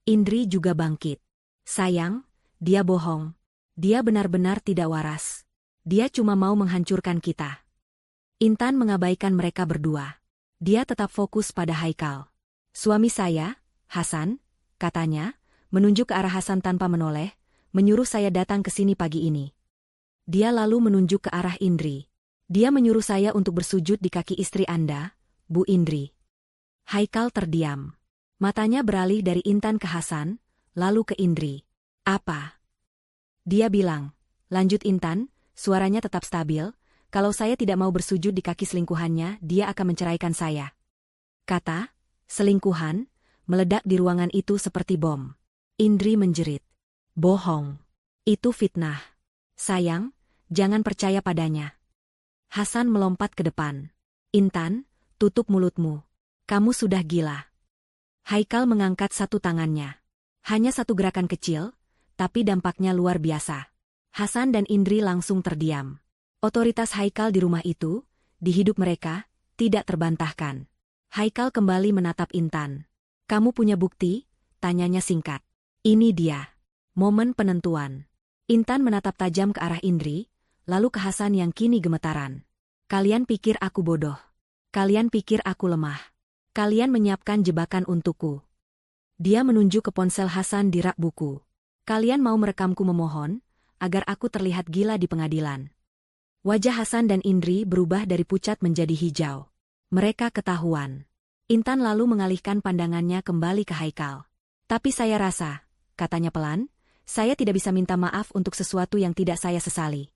Indri juga bangkit. "Sayang, dia bohong. Dia benar-benar tidak waras. Dia cuma mau menghancurkan kita." Intan mengabaikan mereka berdua. Dia tetap fokus pada Haikal. "Suami saya, Hasan," katanya, menunjuk ke arah Hasan tanpa menoleh, "menyuruh saya datang ke sini pagi ini." Dia lalu menunjuk ke arah Indri. "Dia menyuruh saya untuk bersujud di kaki istri Anda, Bu Indri." Haikal terdiam. Matanya beralih dari Intan ke Hasan, lalu ke Indri. "Apa?" Dia bilang. Lanjut Intan, suaranya tetap stabil, "Kalau saya tidak mau bersujud di kaki selingkuhannya, dia akan menceraikan saya." Kata selingkuhan meledak di ruangan itu seperti bom. Indri menjerit. "Bohong. Itu fitnah. Sayang, jangan percaya padanya." Hasan melompat ke depan. "Intan, tutup mulutmu. Kamu sudah gila." Haikal mengangkat satu tangannya. Hanya satu gerakan kecil, tapi dampaknya luar biasa. Hasan dan Indri langsung terdiam. Otoritas Haikal di rumah itu, di hidup mereka, tidak terbantahkan. Haikal kembali menatap Intan. "Kamu punya bukti?" tanyanya singkat. "Ini dia. Momen penentuan." Intan menatap tajam ke arah Indri, lalu ke Hasan yang kini gemetaran. "Kalian pikir aku bodoh. Kalian pikir aku lemah. Kalian menyiapkan jebakan untukku." Dia menunjuk ke ponsel Hasan di rak buku. "Kalian mau merekamku memohon, agar aku terlihat gila di pengadilan." Wajah Hasan dan Indri berubah dari pucat menjadi hijau. Mereka ketahuan. Intan lalu mengalihkan pandangannya kembali ke Haikal. Tapi saya rasa, katanya pelan, saya tidak bisa minta maaf untuk sesuatu yang tidak saya sesali.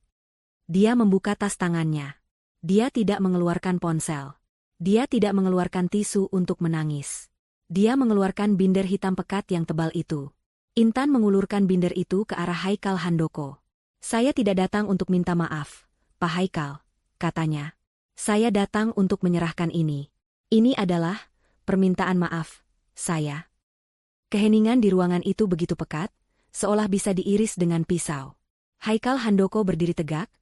Dia membuka tas tangannya. Dia tidak mengeluarkan ponsel. Dia tidak mengeluarkan tisu untuk menangis. Dia mengeluarkan binder hitam pekat yang tebal itu. Intan mengulurkan binder itu ke arah Haikal Handoko. Saya tidak datang untuk minta maaf, Pak Haikal, katanya. Saya datang untuk menyerahkan ini. Ini adalah permintaan maaf, saya. Keheningan di ruangan itu begitu pekat, seolah bisa diiris dengan pisau. Haikal Handoko berdiri tegak,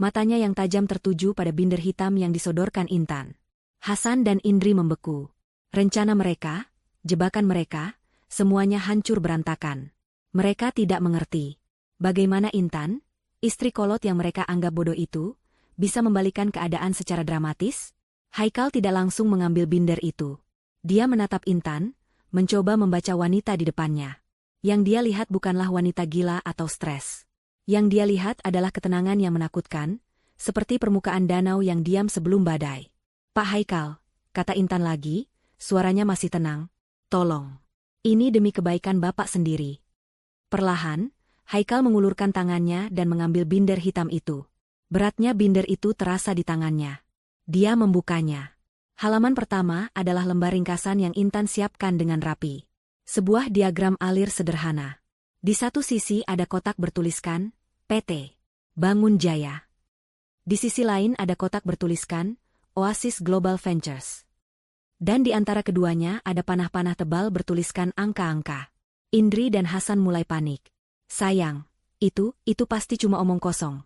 matanya yang tajam tertuju pada binder hitam yang disodorkan Intan. Hasan dan Indri membeku. Rencana mereka, jebakan mereka, semuanya hancur berantakan. Mereka tidak mengerti. Bagaimana Intan, istri kolot yang mereka anggap bodoh itu, bisa membalikan keadaan secara dramatis? Haikal tidak langsung mengambil binder itu. Dia menatap Intan, mencoba membaca wanita di depannya. Yang dia lihat bukanlah wanita gila atau stres. Yang dia lihat adalah ketenangan yang menakutkan, seperti permukaan danau yang diam sebelum badai. Pak Haikal, kata Intan lagi, suaranya masih tenang. Tolong. Ini demi kebaikan Bapak sendiri. Perlahan, Haikal mengulurkan tangannya dan mengambil binder hitam itu. Beratnya binder itu terasa di tangannya. Dia membukanya. Halaman pertama adalah lembar ringkasan yang Intan siapkan dengan rapi. Sebuah diagram alir sederhana. Di satu sisi ada kotak bertuliskan, PT. Bangun Jaya. Di sisi lain ada kotak bertuliskan, Oasis Global Ventures. Dan di antara keduanya ada panah-panah tebal bertuliskan angka-angka. Indri dan Hasan mulai panik. Sayang, itu pasti cuma omong kosong.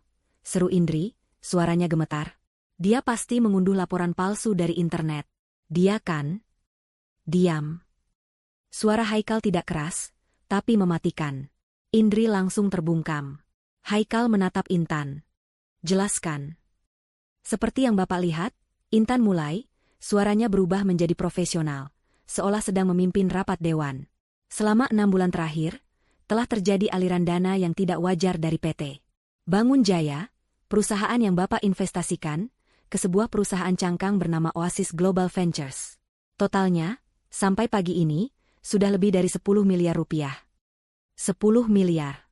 Seru Indri, suaranya gemetar. Dia pasti mengunduh laporan palsu dari internet. Dia kan? Diam. Suara Haikal tidak keras, tapi mematikan. Indri langsung terbungkam. Haikal menatap Intan. Jelaskan. Seperti yang Bapak lihat, Intan mulai, suaranya berubah menjadi profesional, seolah sedang memimpin rapat dewan. Selama 6 bulan terakhir, telah terjadi aliran dana yang tidak wajar dari PT. Bangun Jaya, perusahaan yang Bapak investasikan, ke sebuah perusahaan cangkang bernama Oasis Global Ventures. Totalnya, sampai pagi ini, sudah lebih dari 10 miliar rupiah. 10 miliar.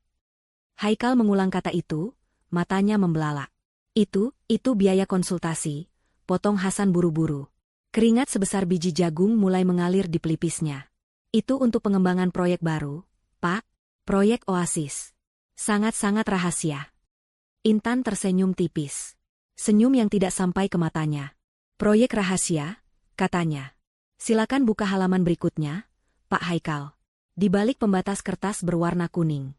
Haikal mengulang kata itu, matanya membelalak. Itu biaya konsultasi, potong Hasan buru-buru. Keringat sebesar biji jagung mulai mengalir di pelipisnya. Itu untuk pengembangan proyek baru, Pak, proyek Oasis. Sangat-sangat rahasia. Intan tersenyum tipis. Senyum yang tidak sampai ke matanya. Proyek rahasia, katanya. Silakan buka halaman berikutnya, Pak Haikal. Di balik pembatas kertas berwarna kuning.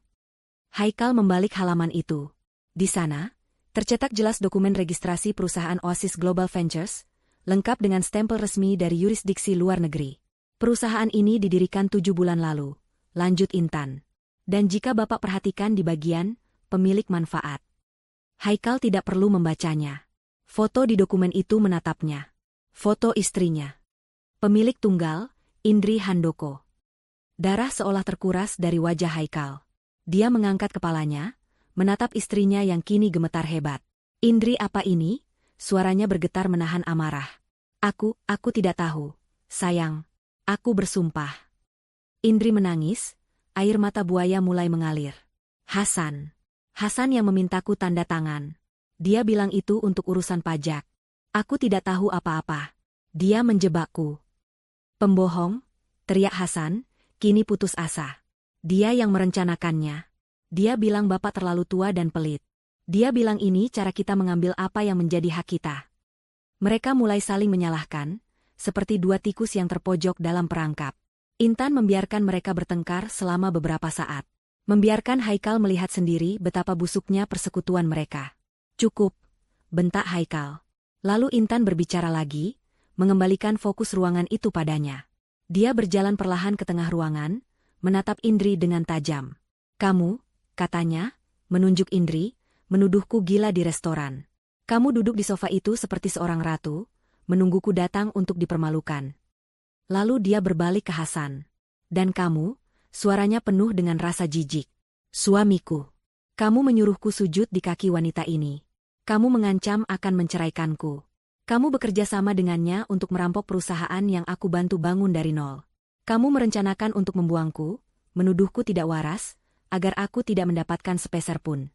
Haikal membalik halaman itu. Di sana, tercetak jelas dokumen registrasi perusahaan Oasis Global Ventures, lengkap dengan stempel resmi dari yurisdiksi luar negeri. Perusahaan ini didirikan 7 bulan lalu, lanjut Intan. Dan jika Bapak perhatikan di bagian, pemilik manfaat. Haikal tidak perlu membacanya. Foto di dokumen itu menatapnya. Foto istrinya. Pemilik tunggal, Indri Handoko. Darah seolah terkuras dari wajah Haikal. Dia mengangkat kepalanya, menatap istrinya yang kini gemetar hebat. Indri, apa ini? Suaranya bergetar menahan amarah. Aku tidak tahu. Sayang, aku bersumpah. Indri menangis, air mata buaya mulai mengalir. Hasan yang memintaku tanda tangan. Dia bilang itu untuk urusan pajak. Aku tidak tahu apa-apa. Dia menjebakku. Pembohong, teriak Hasan, kini putus asa. Dia yang merencanakannya. Dia bilang Bapak terlalu tua dan pelit. Dia bilang ini cara kita mengambil apa yang menjadi hak kita. Mereka mulai saling menyalahkan, seperti dua tikus yang terpojok dalam perangkap. Intan membiarkan mereka bertengkar selama beberapa saat. Membiarkan Haikal melihat sendiri betapa busuknya persekutuan mereka. Cukup, bentak Haikal. Lalu Intan berbicara lagi, mengembalikan fokus ruangan itu padanya. Dia berjalan perlahan ke tengah ruangan, menatap Indri dengan tajam. Kamu, katanya, menunjuk Indri, menuduhku gila di restoran. Kamu duduk di sofa itu seperti seorang ratu, menungguku datang untuk dipermalukan. Lalu dia berbalik ke Hasan. Dan kamu, suaranya penuh dengan rasa jijik. Suamiku. Kamu menyuruhku sujud di kaki wanita ini. Kamu mengancam akan menceraikanku. Kamu bekerja sama dengannya untuk merampok perusahaan yang aku bantu bangun dari nol. Kamu merencanakan untuk membuangku, menuduhku tidak waras, agar aku tidak mendapatkan sepeser pun.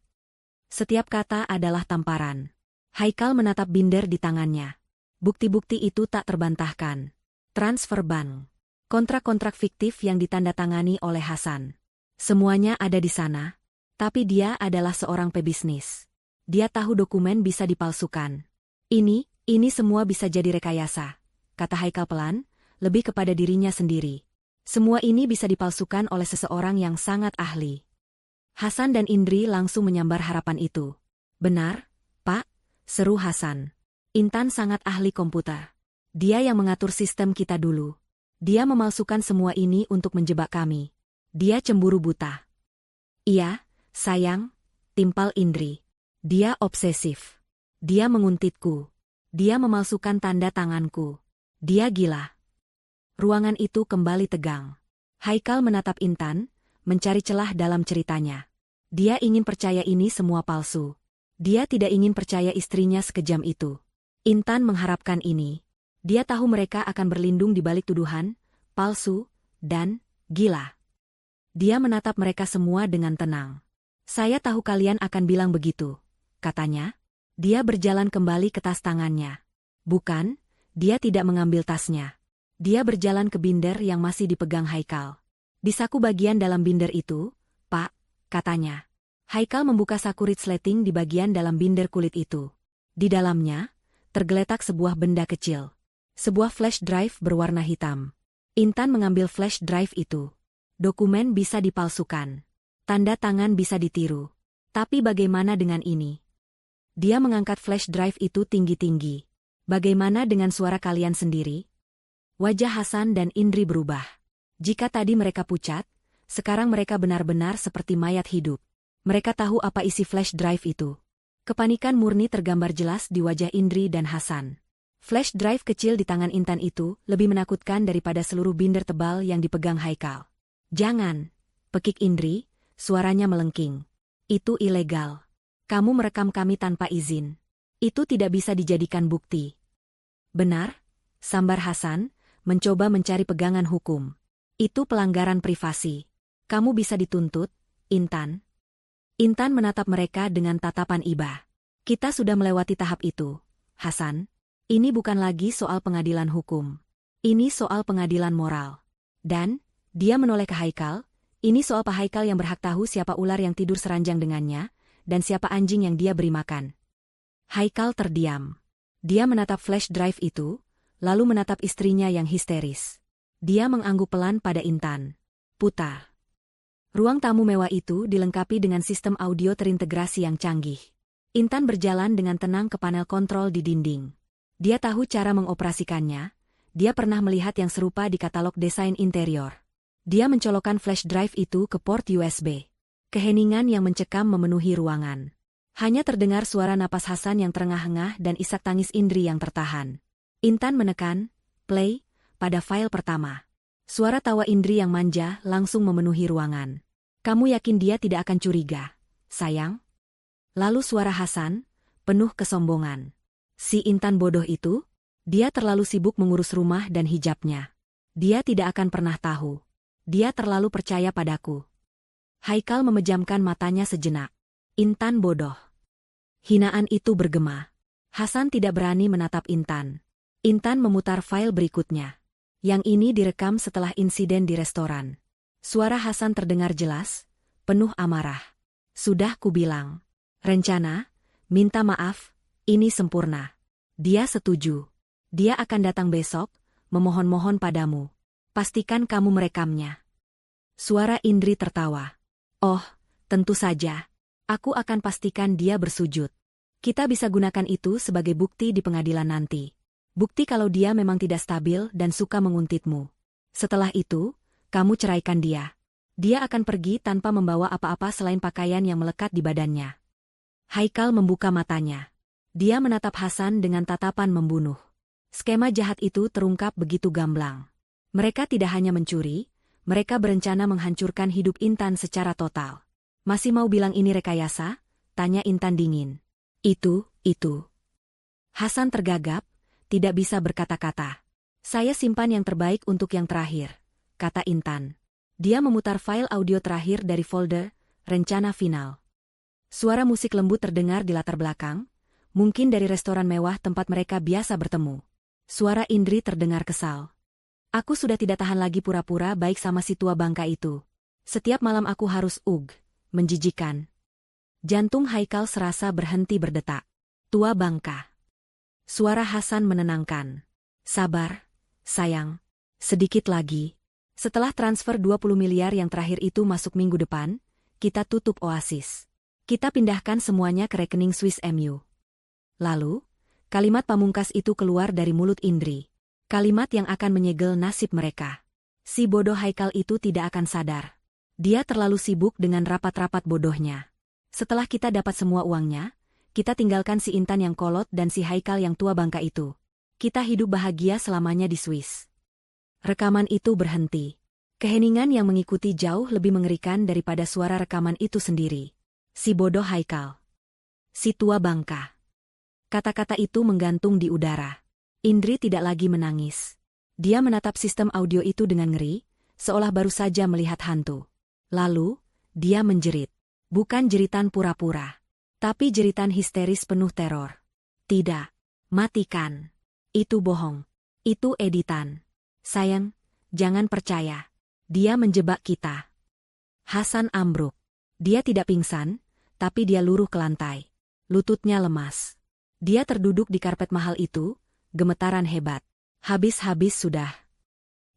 Setiap kata adalah tamparan. Haikal menatap binder di tangannya. Bukti-bukti itu tak terbantahkan. Transfer bank. Kontrak-kontrak fiktif yang ditandatangani oleh Hasan. Semuanya ada di sana. Tapi dia adalah seorang pebisnis. Dia tahu dokumen bisa dipalsukan. Ini semua bisa jadi rekayasa, kata Haikal pelan, lebih kepada dirinya sendiri. Semua ini bisa dipalsukan oleh seseorang yang sangat ahli. Hasan dan Indri langsung menyambar harapan itu. Benar, Pak, seru Hasan. Intan sangat ahli komputer. Dia yang mengatur sistem kita dulu. Dia memalsukan semua ini untuk menjebak kami. Dia cemburu buta. Iya, sayang, timpal Indri. Dia obsesif. Dia menguntitku. Dia memalsukan tanda tanganku. Dia gila. Ruangan itu kembali tegang. Haikal menatap Intan, mencari celah dalam ceritanya. Dia ingin percaya ini semua palsu. Dia tidak ingin percaya istrinya sekejam itu. Intan mengharapkan ini. Dia tahu mereka akan berlindung di balik tuduhan, palsu, dan gila. Dia menatap mereka semua dengan tenang. Saya tahu kalian akan bilang begitu, katanya. Dia berjalan kembali ke tas tangannya. Bukan, dia tidak mengambil tasnya. Dia berjalan ke binder yang masih dipegang Haikal. Di saku bagian dalam binder itu, Pak, katanya. Haikal membuka saku resleting di bagian dalam binder kulit itu. Di dalamnya, tergeletak sebuah benda kecil. Sebuah flash drive berwarna hitam. Intan mengambil flash drive itu. Dokumen bisa dipalsukan. Tanda tangan bisa ditiru. Tapi bagaimana dengan ini? Dia mengangkat flash drive itu tinggi-tinggi. Bagaimana dengan suara kalian sendiri? Wajah Hasan dan Indri berubah. Jika tadi mereka pucat, sekarang mereka benar-benar seperti mayat hidup. Mereka tahu apa isi flash drive itu. Kepanikan murni tergambar jelas di wajah Indri dan Hasan. Flash drive kecil di tangan Intan itu lebih menakutkan daripada seluruh binder tebal yang dipegang Haikal. Jangan, pekik Indri, suaranya melengking. Itu ilegal. Kamu merekam kami tanpa izin. Itu tidak bisa dijadikan bukti. Benar, sambar Hasan, mencoba mencari pegangan hukum. Itu pelanggaran privasi. Kamu bisa dituntut, Intan. Intan menatap mereka dengan tatapan iba. Kita sudah melewati tahap itu, Hasan. Ini bukan lagi soal pengadilan hukum. Ini soal pengadilan moral. Dan, dia menoleh ke Haikal, ini soal Pak Haikal yang berhak tahu siapa ular yang tidur seranjang dengannya, dan siapa anjing yang dia beri makan. Haikal terdiam. Dia menatap flash drive itu, lalu menatap istrinya yang histeris. Dia mengangguk pelan pada Intan. Putar. Ruang tamu mewah itu dilengkapi dengan sistem audio terintegrasi yang canggih. Intan berjalan dengan tenang ke panel kontrol di dinding. Dia tahu cara mengoperasikannya. Dia pernah melihat yang serupa di katalog desain interior. Dia mencolokkan flash drive itu ke port USB. Keheningan yang mencekam memenuhi ruangan. Hanya terdengar suara napas Hasan yang terengah-engah dan isak tangis Indri yang tertahan. Intan menekan play pada file pertama. Suara tawa Indri yang manja langsung memenuhi ruangan. Kamu yakin dia tidak akan curiga, sayang? Lalu suara Hasan, penuh kesombongan. Si Intan bodoh itu, dia terlalu sibuk mengurus rumah dan hijabnya. Dia tidak akan pernah tahu. Dia terlalu percaya padaku. Haikal memejamkan matanya sejenak. Intan bodoh. Hinaan itu bergema. Hasan tidak berani menatap Intan. Intan memutar file berikutnya. Yang ini direkam setelah insiden di restoran. Suara Hasan terdengar jelas, penuh amarah. Sudah kubilang. Rencana, minta maaf, ini sempurna. Dia setuju. Dia akan datang besok, memohon-mohon padamu. Pastikan kamu merekamnya. Suara Indri tertawa. Oh, tentu saja. Aku akan pastikan dia bersujud. Kita bisa gunakan itu sebagai bukti di pengadilan nanti. Bukti kalau dia memang tidak stabil dan suka menguntitmu. Setelah itu, kamu ceraikan dia. Dia akan pergi tanpa membawa apa-apa selain pakaian yang melekat di badannya. Haikal membuka matanya. Dia menatap Hasan dengan tatapan membunuh. Skema jahat itu terungkap begitu gamblang. Mereka tidak hanya mencuri, mereka berencana menghancurkan hidup Intan secara total. Masih mau bilang ini rekayasa? Tanya Intan dingin. Itu. Hasan tergagap, tidak bisa berkata-kata. Saya simpan yang terbaik untuk yang terakhir, kata Intan. Dia memutar file audio terakhir dari folder, rencana final. Suara musik lembut terdengar di latar belakang, mungkin dari restoran mewah tempat mereka biasa bertemu. Suara Indri terdengar kesal. Aku sudah tidak tahan lagi pura-pura baik sama si tua bangka itu. Setiap malam aku harus menjijikan. Jantung Haikal serasa berhenti berdetak. Tua bangka. Suara Hasan menenangkan. Sabar, sayang. Sedikit lagi. Setelah transfer 20 miliar yang terakhir itu masuk minggu depan, kita tutup Oasis. Kita pindahkan semuanya ke rekening Swiss MU. Lalu, kalimat pamungkas itu keluar dari mulut Indri. Kalimat yang akan menyegel nasib mereka. Si bodoh Haikal itu tidak akan sadar. Dia terlalu sibuk dengan rapat-rapat bodohnya. Setelah kita dapat semua uangnya, kita tinggalkan si Intan yang kolot dan si Haikal yang tua bangka itu. Kita hidup bahagia selamanya di Swiss. Rekaman itu berhenti. Keheningan yang mengikuti jauh lebih mengerikan daripada suara rekaman itu sendiri. Si bodoh Haikal. Si tua bangka. Kata-kata itu menggantung di udara. Indri tidak lagi menangis. Dia menatap sistem audio itu dengan ngeri, seolah baru saja melihat hantu. Lalu, dia menjerit. Bukan jeritan pura-pura, tapi jeritan histeris penuh teror. Tidak. Matikan. Itu bohong. Itu editan. Sayang, jangan percaya. Dia menjebak kita. Hasan ambruk. Dia tidak pingsan, tapi dia luruh ke lantai. Lututnya lemas. Dia terduduk di karpet mahal itu, gemetaran hebat. Habis-habis sudah.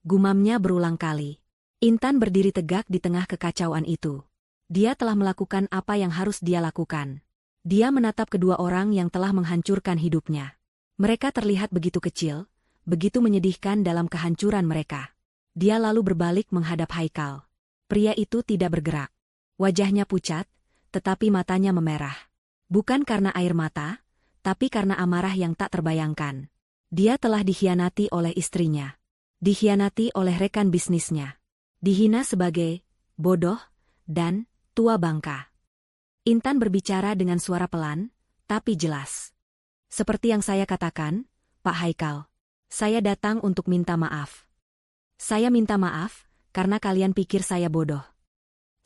Gumamnya berulang kali. Intan berdiri tegak di tengah kekacauan itu. Dia telah melakukan apa yang harus dia lakukan. Dia menatap kedua orang yang telah menghancurkan hidupnya. Mereka terlihat begitu kecil, begitu menyedihkan dalam kehancuran mereka. Dia lalu berbalik menghadap Haikal. Pria itu tidak bergerak. Wajahnya pucat, tetapi matanya memerah. Bukan karena air mata, tapi karena amarah yang tak terbayangkan. Dia telah dikhianati oleh istrinya. Dikhianati oleh rekan bisnisnya. Dihina sebagai bodoh dan tua bangka. Intan berbicara dengan suara pelan, tapi jelas. Seperti yang saya katakan, Pak Haikal. Saya datang untuk minta maaf. Saya minta maaf, karena kalian pikir saya bodoh.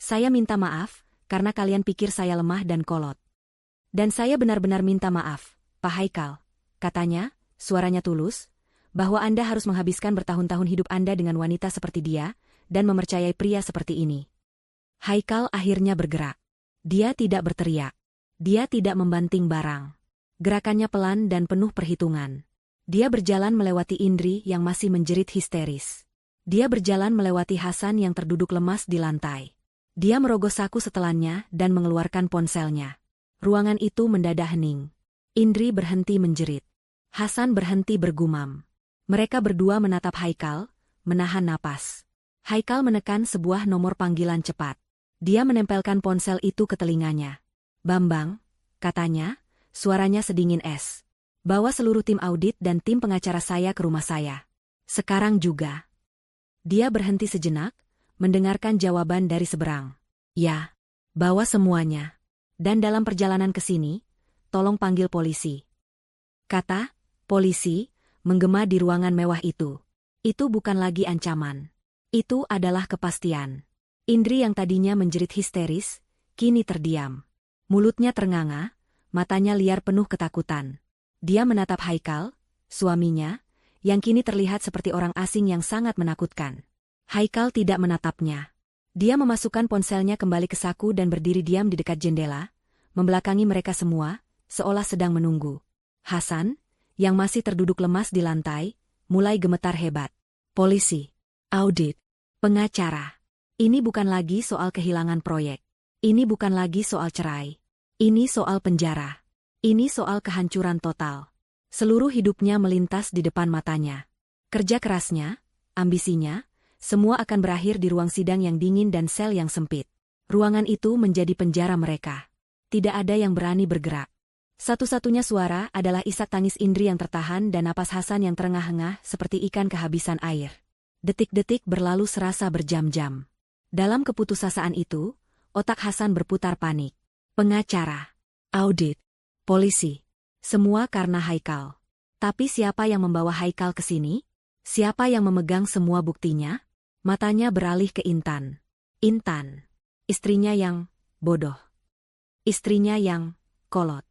Saya minta maaf, karena kalian pikir saya lemah dan kolot. Dan saya benar-benar minta maaf, Pak Haikal. Katanya, suaranya tulus, bahwa Anda harus menghabiskan bertahun-tahun hidup Anda dengan wanita seperti dia, dan mempercayai pria seperti ini. Haikal akhirnya bergerak. Dia tidak berteriak. Dia tidak membanting barang. Gerakannya pelan dan penuh perhitungan. Dia berjalan melewati Indri yang masih menjerit histeris. Dia berjalan melewati Hasan yang terduduk lemas di lantai. Dia merogoh saku setelannya dan mengeluarkan ponselnya. Ruangan itu mendadak hening. Indri berhenti menjerit. Hasan berhenti bergumam. Mereka berdua menatap Haikal, menahan napas. Haikal menekan sebuah nomor panggilan cepat. Dia menempelkan ponsel itu ke telinganya. Bambang, katanya, suaranya sedingin es. Bawa seluruh tim audit dan tim pengacara saya ke rumah saya. Sekarang juga. Dia berhenti sejenak, mendengarkan jawaban dari seberang. Ya, bawa semuanya. Dan dalam perjalanan ke sini, tolong panggil polisi. Kata polisi menggema di ruangan mewah itu. Itu bukan lagi ancaman. Itu adalah kepastian. Indri yang tadinya menjerit histeris, kini terdiam. Mulutnya ternganga, matanya liar penuh ketakutan. Dia menatap Haikal, suaminya, yang kini terlihat seperti orang asing yang sangat menakutkan. Haikal tidak menatapnya. Dia memasukkan ponselnya kembali ke saku dan berdiri diam di dekat jendela, membelakangi mereka semua, seolah sedang menunggu. Hasan, yang masih terduduk lemas di lantai, mulai gemetar hebat. Polisi. Audit. Pengacara. Ini bukan lagi soal kehilangan proyek. Ini bukan lagi soal cerai. Ini soal penjara. Ini soal kehancuran total. Seluruh hidupnya melintas di depan matanya. Kerja kerasnya, ambisinya, semua akan berakhir di ruang sidang yang dingin dan sel yang sempit. Ruangan itu menjadi penjara mereka. Tidak ada yang berani bergerak. Satu-satunya suara adalah isak tangis Indri yang tertahan dan napas Hasan yang terengah-engah seperti ikan kehabisan air. Detik-detik berlalu serasa berjam-jam. Dalam keputusasaan itu, otak Hasan berputar panik. Pengacara, audit, polisi, semua karena Haikal. Tapi siapa yang membawa Haikal ke sini? Siapa yang memegang semua buktinya? Matanya beralih ke Intan. Intan. Istrinya yang bodoh. Istrinya yang kolot.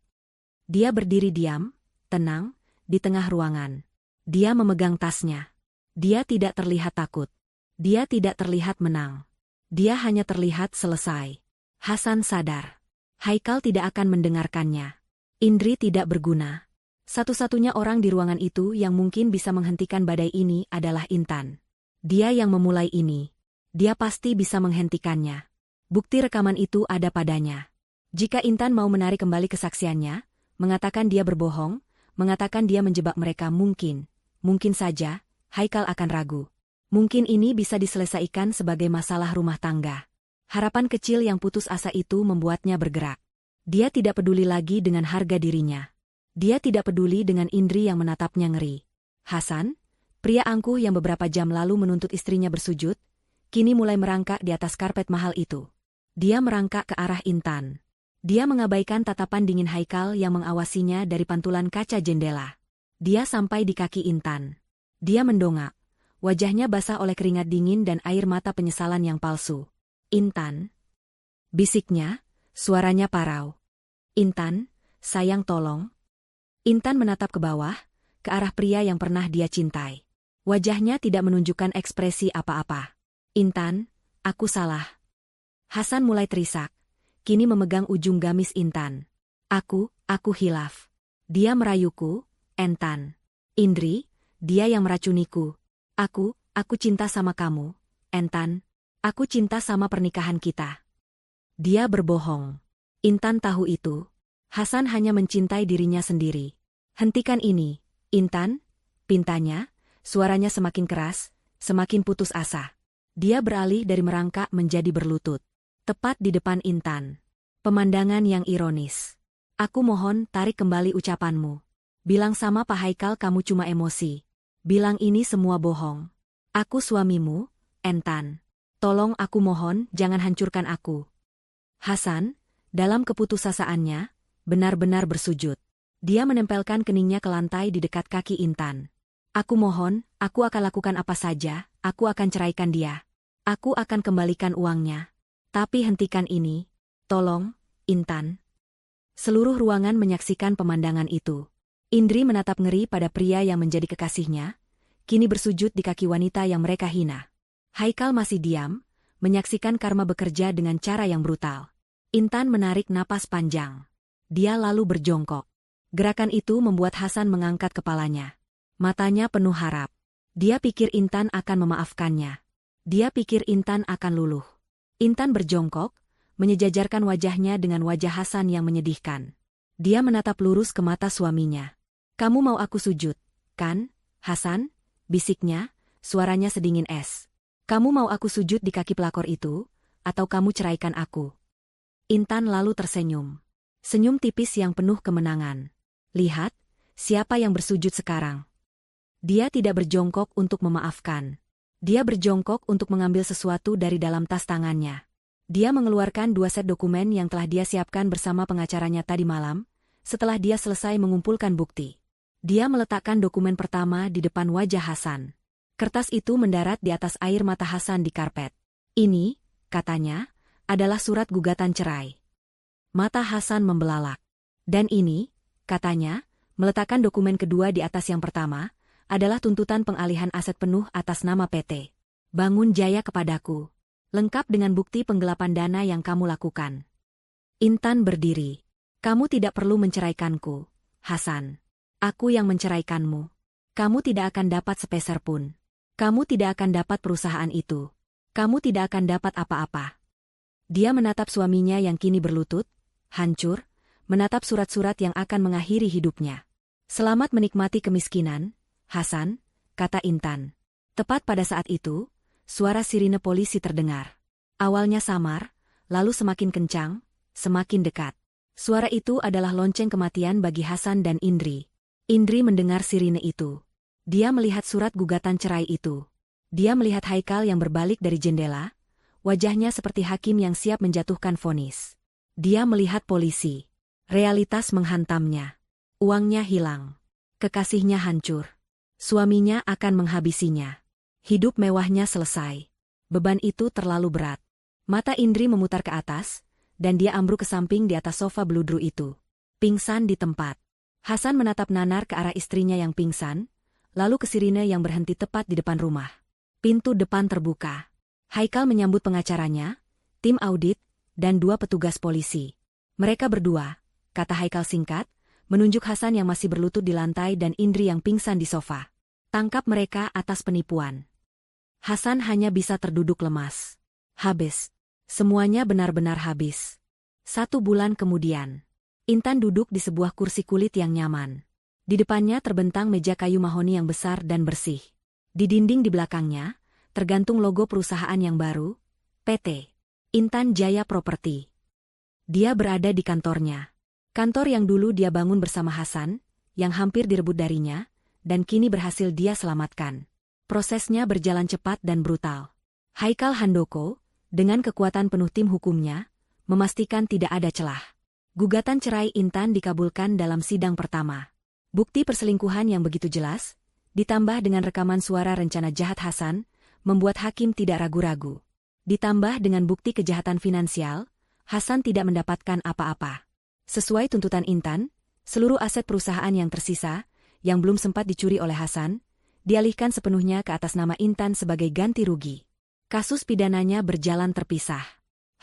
Dia berdiri diam, tenang, di tengah ruangan. Dia memegang tasnya. Dia tidak terlihat takut. Dia tidak terlihat menang. Dia hanya terlihat selesai. Hasan sadar. Haikal tidak akan mendengarkannya. Indri tidak berguna. Satu-satunya orang di ruangan itu yang mungkin bisa menghentikan badai ini adalah Intan. Dia yang memulai ini. Dia pasti bisa menghentikannya. Bukti rekaman itu ada padanya. Jika Intan mau menarik kembali kesaksiannya, mengatakan dia berbohong, mengatakan dia menjebak mereka mungkin saja, Haikal akan ragu. Mungkin ini bisa diselesaikan sebagai masalah rumah tangga. Harapan kecil yang putus asa itu membuatnya bergerak. Dia tidak peduli lagi dengan harga dirinya. Dia tidak peduli dengan Indri yang menatapnya ngeri. Hasan, pria angkuh yang beberapa jam lalu menuntut istrinya bersujud, kini mulai merangkak di atas karpet mahal itu. Dia merangkak ke arah Intan. Dia mengabaikan tatapan dingin Haikal yang mengawasinya dari pantulan kaca jendela. Dia sampai di kaki Intan. Dia mendongak. Wajahnya basah oleh keringat dingin dan air mata penyesalan yang palsu. Intan. Bisiknya, suaranya parau. Intan, sayang tolong. Intan menatap ke bawah, ke arah pria yang pernah dia cintai. Wajahnya tidak menunjukkan ekspresi apa-apa. Intan, aku salah. Hasan mulai terisak, kini memegang ujung gamis Intan. Aku hilaf. Dia merayuku, Intan. Indri, dia yang meracuniku. Aku cinta sama kamu, Intan. Aku cinta sama pernikahan kita. Dia berbohong. Intan tahu itu. Hasan hanya mencintai dirinya sendiri. Hentikan ini, Intan, pintanya, suaranya semakin keras, semakin putus asa. Dia beralih dari merangkak menjadi berlutut. Tepat di depan Intan. Pemandangan yang ironis. Aku mohon tarik kembali ucapanmu. Bilang sama Pak Haikal kamu cuma emosi. Bilang ini semua bohong. Aku suamimu, Intan. Tolong aku mohon jangan hancurkan aku. Hasan, dalam keputusasaannya, benar-benar bersujud. Dia menempelkan keningnya ke lantai di dekat kaki Intan. Aku mohon, aku akan lakukan apa saja, aku akan ceraikan dia. Aku akan kembalikan uangnya. Tapi hentikan ini. Tolong, Intan. Seluruh ruangan menyaksikan pemandangan itu. Indri menatap ngeri pada pria yang menjadi kekasihnya, kini bersujud di kaki wanita yang mereka hina. Haikal masih diam, menyaksikan karma bekerja dengan cara yang brutal. Intan menarik napas panjang. Dia lalu berjongkok. Gerakan itu membuat Hasan mengangkat kepalanya. Matanya penuh harap. Dia pikir Intan akan memaafkannya. Dia pikir Intan akan luluh. Intan berjongkok, menyejajarkan wajahnya dengan wajah Hasan yang menyedihkan. Dia menatap lurus ke mata suaminya. Kamu mau aku sujud, kan, Hasan? Bisiknya, suaranya sedingin es. Kamu mau aku sujud di kaki pelakor itu, atau kamu ceraikan aku? Intan lalu tersenyum. Senyum tipis yang penuh kemenangan. Lihat, siapa yang bersujud sekarang. Dia tidak berjongkok untuk memaafkan. Dia berjongkok untuk mengambil sesuatu dari dalam tas tangannya. Dia mengeluarkan 2 set dokumen yang telah dia siapkan bersama pengacaranya tadi malam, setelah dia selesai mengumpulkan bukti. Dia meletakkan dokumen pertama di depan wajah Hasan. Kertas itu mendarat di atas air mata Hasan di karpet. Ini, katanya, adalah surat gugatan cerai. Mata Hasan membelalak. Dan ini, katanya, meletakkan dokumen kedua di atas yang pertama, adalah tuntutan pengalihan aset penuh atas nama PT Bangun Jaya kepadaku. Lengkap dengan bukti penggelapan dana yang kamu lakukan. Intan berdiri. Kamu tidak perlu menceraikanku, Hasan. Aku yang menceraikanmu. Kamu tidak akan dapat sepeser pun. Kamu tidak akan dapat perusahaan itu. Kamu tidak akan dapat apa-apa. Dia menatap suaminya yang kini berlutut, hancur, menatap surat-surat yang akan mengakhiri hidupnya. Selamat menikmati kemiskinan, Hasan, kata Intan. Tepat pada saat itu, suara sirine polisi terdengar. Awalnya samar, lalu semakin kencang, semakin dekat. Suara itu adalah lonceng kematian bagi Hasan dan Indri. Indri mendengar sirine itu. Dia melihat surat gugatan cerai itu. Dia melihat Haikal yang berbalik dari jendela, wajahnya seperti hakim yang siap menjatuhkan vonis. Dia melihat polisi. Realitas menghantamnya. Uangnya hilang. Kekasihnya hancur. Suaminya akan menghabisinya. Hidup mewahnya selesai. Beban itu terlalu berat. Mata Indri memutar ke atas, dan dia ambruk ke samping di atas sofa beludru itu. Pingsan di tempat. Hasan menatap nanar ke arah istrinya yang pingsan, lalu ke sirine yang berhenti tepat di depan rumah. Pintu depan terbuka. Haikal menyambut pengacaranya, tim audit, dan 2 petugas polisi. Mereka berdua, kata Haikal singkat, menunjuk Hasan yang masih berlutut di lantai dan Indri yang pingsan di sofa. Tangkap mereka atas penipuan. Hasan hanya bisa terduduk lemas. Habis. Semuanya benar-benar habis. 1 bulan kemudian. Intan duduk di sebuah kursi kulit yang nyaman. Di depannya terbentang meja kayu mahoni yang besar dan bersih. Di dinding di belakangnya, tergantung logo perusahaan yang baru, PT Intan Jaya Property. Dia berada di kantornya. Kantor yang dulu dia bangun bersama Hasan, yang hampir direbut darinya, dan kini berhasil dia selamatkan. Prosesnya berjalan cepat dan brutal. Haikal Handoko, dengan kekuatan penuh tim hukumnya, memastikan tidak ada celah. Gugatan cerai Intan dikabulkan dalam sidang pertama. Bukti perselingkuhan yang begitu jelas, ditambah dengan rekaman suara rencana jahat Hasan, membuat hakim tidak ragu-ragu. Ditambah dengan bukti kejahatan finansial, Hasan tidak mendapatkan apa-apa. Sesuai tuntutan Intan, seluruh aset perusahaan yang tersisa, yang belum sempat dicuri oleh Hasan, dialihkan sepenuhnya ke atas nama Intan sebagai ganti rugi. Kasus pidananya berjalan terpisah.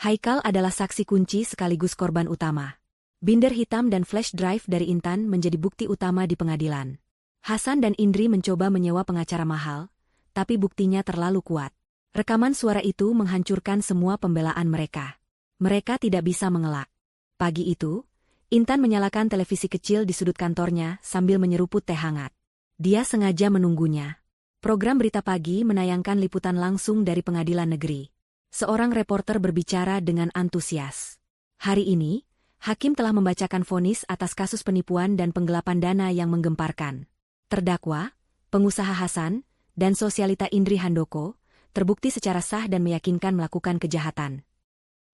Haikal adalah saksi kunci sekaligus korban utama. Binder hitam dan flash drive dari Intan menjadi bukti utama di pengadilan. Hasan dan Indri mencoba menyewa pengacara mahal, tapi buktinya terlalu kuat. Rekaman suara itu menghancurkan semua pembelaan mereka. Mereka tidak bisa mengelak. Pagi itu, Intan menyalakan televisi kecil di sudut kantornya sambil menyeruput teh hangat. Dia sengaja menunggunya. Program berita pagi menayangkan liputan langsung dari pengadilan negeri. Seorang reporter berbicara dengan antusias. Hari ini, hakim telah membacakan vonis atas kasus penipuan dan penggelapan dana yang menggemparkan. Terdakwa, pengusaha Hasan, dan sosialita Indri Handoko, terbukti secara sah dan meyakinkan melakukan kejahatan.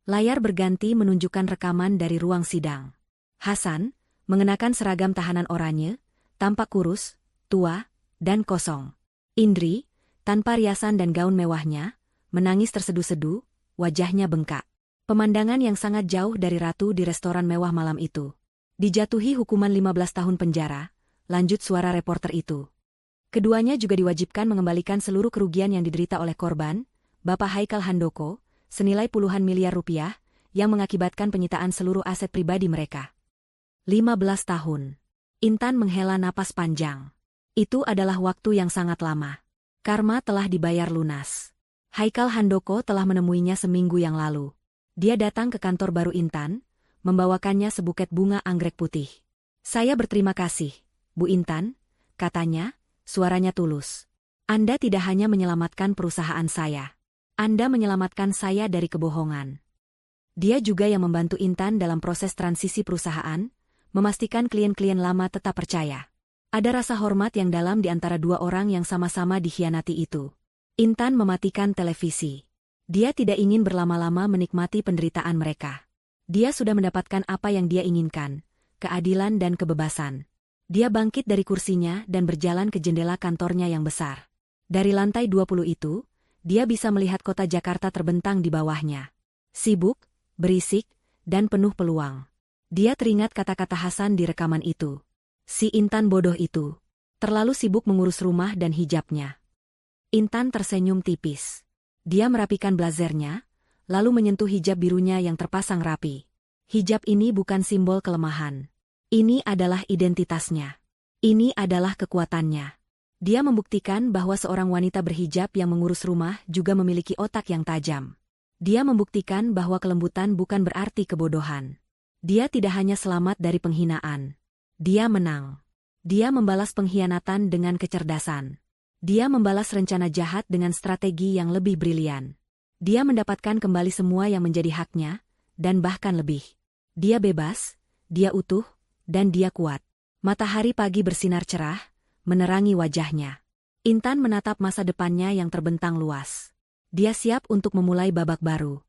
Layar berganti menunjukkan rekaman dari ruang sidang. Hasan, mengenakan seragam tahanan oranye, tampak kurus, tua, dan kosong. Indri, tanpa riasan dan gaun mewahnya, menangis terseduh-seduh, wajahnya bengkak. Pemandangan yang sangat jauh dari ratu di restoran mewah malam itu. Dijatuhi hukuman 15 tahun penjara, lanjut suara reporter itu. Keduanya juga diwajibkan mengembalikan seluruh kerugian yang diderita oleh korban, Bapak Haikal Handoko, senilai puluhan miliar rupiah, yang mengakibatkan penyitaan seluruh aset pribadi mereka. 15 tahun. Intan menghela napas panjang. Itu adalah waktu yang sangat lama. Karma telah dibayar lunas. Haikal Handoko telah menemuinya seminggu yang lalu. Dia datang ke kantor baru Intan, membawakannya sebuket bunga anggrek putih. Saya berterima kasih, Bu Intan, katanya, suaranya tulus. Anda tidak hanya menyelamatkan perusahaan saya. Anda menyelamatkan saya dari kebohongan. Dia juga yang membantu Intan dalam proses transisi perusahaan, memastikan klien-klien lama tetap percaya. Ada rasa hormat yang dalam di antara 2 orang yang sama-sama dikhianati itu. Intan mematikan televisi. Dia tidak ingin berlama-lama menikmati penderitaan mereka. Dia sudah mendapatkan apa yang dia inginkan, keadilan dan kebebasan. Dia bangkit dari kursinya dan berjalan ke jendela kantornya yang besar. Dari lantai 20 itu, dia bisa melihat kota Jakarta terbentang di bawahnya. Sibuk, berisik, dan penuh peluang. Dia teringat kata-kata Hasan di rekaman itu. Si Intan bodoh itu. Terlalu sibuk mengurus rumah dan hijabnya. Intan tersenyum tipis. Dia merapikan blazernya, lalu menyentuh hijab birunya yang terpasang rapi. Hijab ini bukan simbol kelemahan. Ini adalah identitasnya. Ini adalah kekuatannya. Dia membuktikan bahwa seorang wanita berhijab yang mengurus rumah juga memiliki otak yang tajam. Dia membuktikan bahwa kelembutan bukan berarti kebodohan. Dia tidak hanya selamat dari penghinaan. Dia menang. Dia membalas pengkhianatan dengan kecerdasan. Dia membalas rencana jahat dengan strategi yang lebih brilian. Dia mendapatkan kembali semua yang menjadi haknya, dan bahkan lebih. Dia bebas, dia utuh, dan dia kuat. Matahari pagi bersinar cerah, menerangi wajahnya. Intan menatap masa depannya yang terbentang luas. Dia siap untuk memulai babak baru.